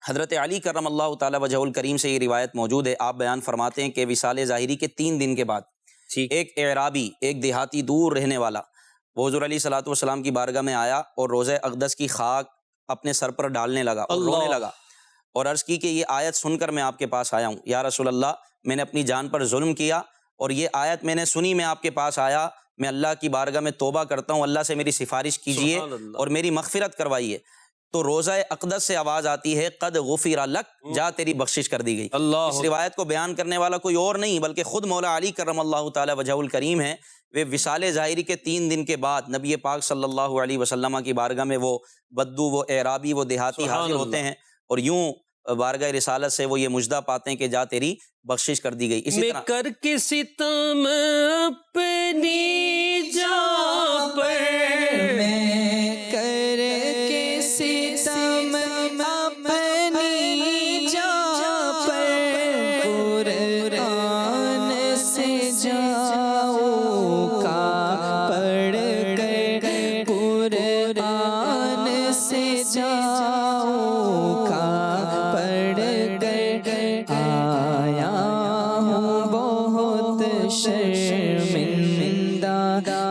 Speaker 4: حضرت علی کرم اللہ تعالی وجہ الکریم سے یہ روایت موجود ہے. آپ بیان فرماتے ہیں کہ وصال ظاہری کے 3 دن کے بعد ایک اعرابی، ایک دیہاتی دور رہنے والا، وہ حضور علیہ الصلوۃ والسلام کی بارگاہ میں آیا اور روضہ اقدس کی خاک اپنے سر پر ڈالنے لگا اور رونے لگا، اور عرض کی کہ یہ آیت سن کر میں آپ کے پاس آیا ہوں. یا رسول اللہ، میں نے اپنی جان پر ظلم کیا اور یہ آیت میں نے سنی، میں آپ کے پاس آیا، میں اللہ کی بارگاہ میں توبہ کرتا ہوں، اللہ سے میری سفارش کیجئے اور میری مغفرت کروائیے. تو روضہ اقدس سے آواز آتی ہے، قد غفر لک، جا تیری بخشش کر دی گئی. اس روایت کو بیان کرنے والا کوئی اور نہیں بلکہ خود مولا علی کرم اللہ تعالی وجہ الکریم ہے. وہ وصال ظاہری کے 3 دن کے بعد نبی پاک صلی اللہ علیہ وسلم کی بارگاہ میں وہ بدو، وہ اعرابی، وہ دیہاتی حاضر ہوتے ہیں، اور یوں بارگاہ رسالت سے وہ یہ مجدہ پاتے ہیں کہ جا تیری بخشش کر دی گئی. اسی طرح
Speaker 2: کر کے ستم اپنی جان پر،
Speaker 3: میں کر کے ستم اپنی جان پر، قرآن سے جاؤ کا پڑھ کر، قرآن سے جاؤ کا پڑھ کر آیا ہوں بہت شرمندہ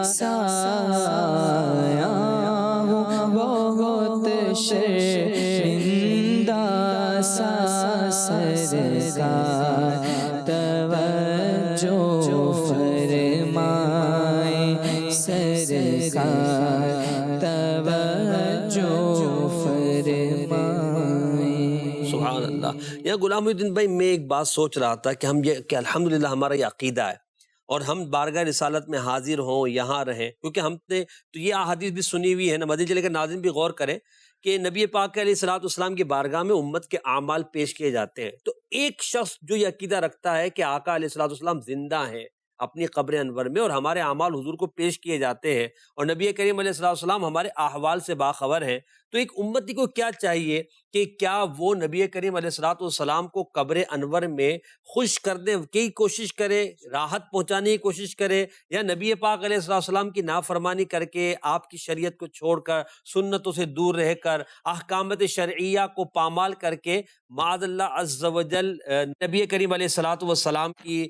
Speaker 3: سا، آیا ہوں بہت شرمندہ سا. سرکار توجہ فرمائے، سرکار توجہ فرمائے.
Speaker 2: سبحان اللہ. یا غلام الدین بھائی، میں ایک بات سوچ رہا تھا کہ ہم یہ کہ الحمدللہ ہمارا یہ عقیدہ ہے اور ہم بارگاہ رسالت میں حاضر ہوں، یہاں رہیں، کیونکہ ہم نے تو یہ احادیث بھی سنی ہوئی ہے نا. مدنی چلے کے ناظرین بھی غور کریں کہ نبی پاک علیہ الصلوۃ والسلام کی بارگاہ میں امت کے اعمال پیش کیے جاتے ہیں. تو ایک شخص جو یہ عقیدہ رکھتا ہے کہ آقا علیہ الصلوۃ والسلام زندہ ہیں اپنی قبر انور میں، اور ہمارے اعمال حضور کو پیش کیے جاتے ہیں، اور نبی کریم علیہ الصلوۃ والسلام ہمارے احوال سے باخبر ہیں، تو ایک امتی کو کیا چاہیے کہ کیا وہ نبی کریم علیہ الصلوۃ والسلام کو قبر انور میں خوش کرنے کی کوشش کرے، راحت پہنچانے کی کوشش کرے، یا نبی پاک علیہ الصلوۃ والسلام کی نافرمانی کر کے، آپ کی شریعت کو چھوڑ کر، سنتوں سے دور رہ کر، احکامات شرعیہ کو پامال کر کے معاذ اللہ عز و جل نبی کریم علیہ الصلوۃ والسلام کی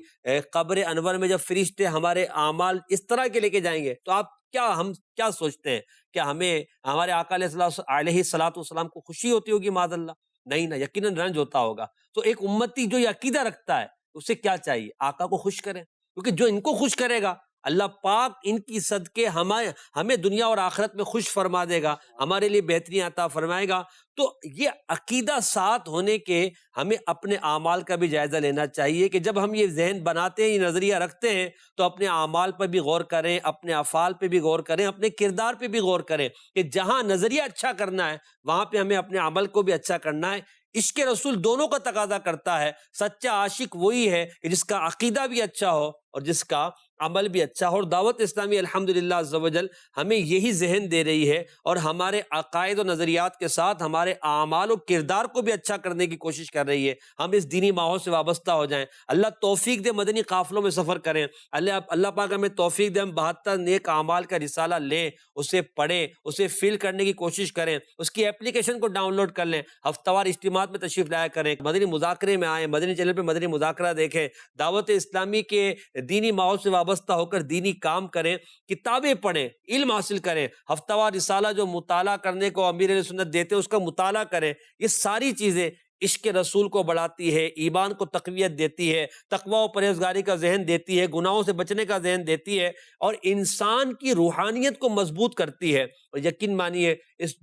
Speaker 2: قبر انور میں جب فرشتے ہمارے اعمال اس طرح کے لے کے جائیں گے، تو ہم کیا سوچتے ہیں کہ ہمیں ہمارے آقا علیہ الصلوۃ والسلام کو خوشی ہوتی ہوگی؟ معاذ اللہ نہیں نا، یقیناً رنج ہوتا ہوگا. تو ایک امتی جو یہ عقیدہ رکھتا ہے اسے کیا چاہیے؟ آقا کو خوش کریں، کیونکہ جو ان کو خوش کرے گا اللہ پاک ان کی صدقے ہمیں دنیا اور آخرت میں خوش فرما دے گا، ہمارے لیے بہتری عطا فرمائے گا. تو یہ عقیدہ ساتھ ہونے کے ہمیں اپنے اعمال کا بھی جائزہ لینا چاہیے کہ جب ہم یہ ذہن بناتے ہیں، یہ نظریہ رکھتے ہیں، تو اپنے اعمال پر بھی غور کریں، اپنے افعال پہ بھی غور کریں، اپنے کردار پہ بھی غور کریں کہ جہاں نظریہ اچھا کرنا ہے وہاں پہ ہمیں اپنے عمل کو بھی اچھا کرنا ہے. عشق رسول دونوں کا تقاضا کرتا ہے. سچا عاشق وہی ہے کہ جس کا عقیدہ بھی اچھا ہو اور جس کا عمل بھی اچھا ہو. اور دعوت اسلامی الحمدللہ عز و جل ہمیں یہی ذہن دے رہی ہے، اور ہمارے عقائد و نظریات کے ساتھ ہمارے اعمال و کردار کو بھی اچھا کرنے کی کوشش کر رہی ہے. ہم اس دینی ماحول سے وابستہ ہو جائیں. اللہ توفیق دے مدنی قافلوں میں سفر کریں. اللہ پاک ہمیں توفیق دے ہم 72 نیک اعمال کا رسالہ لیں، اسے پڑھیں، اسے فل کرنے کی کوشش کریں، اس کی اپلیکیشن کو ڈاؤن لوڈ کر لیں، ہفتہ وار اجتماع جماعت میں تشریف لایا کریں، مدنی مذاکرے میں آئیں، مدنی چینل پہ مدنی مذاکرہ دیکھیں، دعوت اسلامی کے دینی ماحول سے وابستہ ہو کر دینی کام کریں، کتابیں پڑھیں، علم حاصل کریں، ہفتہ وار رسالہ جو مطالعہ کرنے کو امیر اہل سنت دیتے ہیں اس کا مطالعہ کریں۔ یہ ساری چیزیں عشق رسول کو بڑھاتی ہے، ایمان کو تقویت دیتی ہے، تقوی و پرہیزگاری کا ذہن دیتی ہے، گناہوں سے بچنے کا ذہن دیتی ہے، اور انسان کی روحانیت کو مضبوط کرتی ہے۔ اور یقین مانیے اس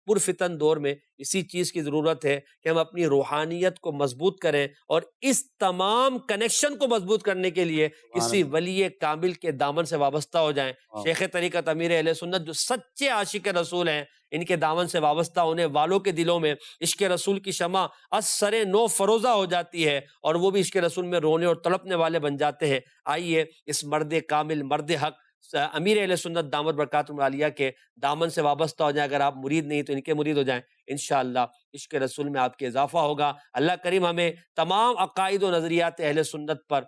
Speaker 2: پرفتن دور میں اسی چیز کی ضرورت ہے کہ ہم اپنی روحانیت کو مضبوط کریں، اور اس تمام کنیکشن کو مضبوط کرنے کے لیے کسی ولی کامل کے دامن سے وابستہ ہو جائیں۔ شیخ طریقت امیر اہل سنت جو سچے عاشق رسول ہیں، ان کے دامن سے وابستہ ہونے والوں کے دلوں میں عشق رسول کی شمع از سر نو فروزہ ہو جاتی ہے، اور وہ بھی عشق رسول میں رونے اور تڑپنے والے بن جاتے ہیں۔ آئیے اس مرد کامل، مرد حق امیر اہل سنت دامت برکاتہم العالیہ کے دامن سے وابستہ ہو جائیں۔ اگر آپ مرید نہیں تو ان کے مرید ہو جائیں، انشاءاللہ عشق رسول میں آپ کے اضافہ ہوگا۔ اللہ کریم ہمیں تمام عقائد و نظریات اہل سنت پر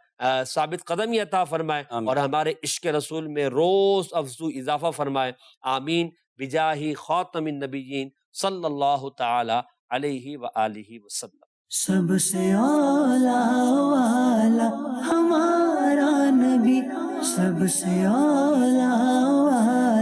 Speaker 2: ثابت قدمی عطا فرمائے، اور ہمارے عشق رسول میں روز افزو اضافہ فرمائے، آمین بجاہ خاتم النبیین صلی اللہ تعالی علیہ وآلہ وسلم۔
Speaker 1: سب سے اولا والا ہمارا نبی، سب سے اولا والا